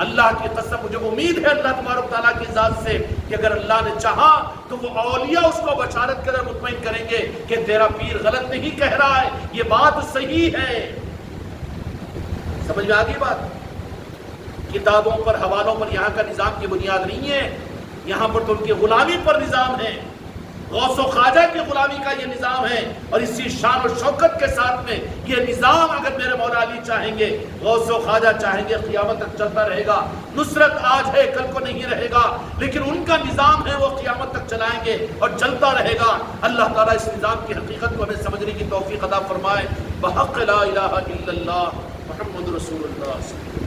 اللہ کی قسم مجھے امید ہے اللہ تبارک تعالیٰ کی ذات سے کہ اگر اللہ نے چاہا تو وہ اولیاء اس کو بشارت کر مطمئن کریں گے کہ تیرا پیر غلط نہیں کہہ رہا ہے، یہ بات صحیح ہے۔ سمجھ میں آ گئی بات؟ کتابوں پر، حوالوں پر یہاں کا نظام کی بنیاد نہیں ہے، یہاں پر تو ان کی غلامی پر نظام ہے، غوث و خواجہ کی غلامی کا یہ نظام ہے، اور اسی شان و شوکت کے ساتھ میں یہ نظام اگر میرے مولا علی چاہیں گے، غوث و خواجہ چاہیں گے، قیامت تک چلتا رہے گا۔ نصرت آج ہے، کل کو نہیں رہے گا، لیکن ان کا نظام ہے وہ قیامت تک چلائیں گے اور چلتا رہے گا۔ اللہ تعالیٰ اس نظام کی حقیقت کو ہمیں سمجھنے کی توفیق عطا فرمائے۔ بحق لا الہ الا اللہ محمد رسول اللہ۔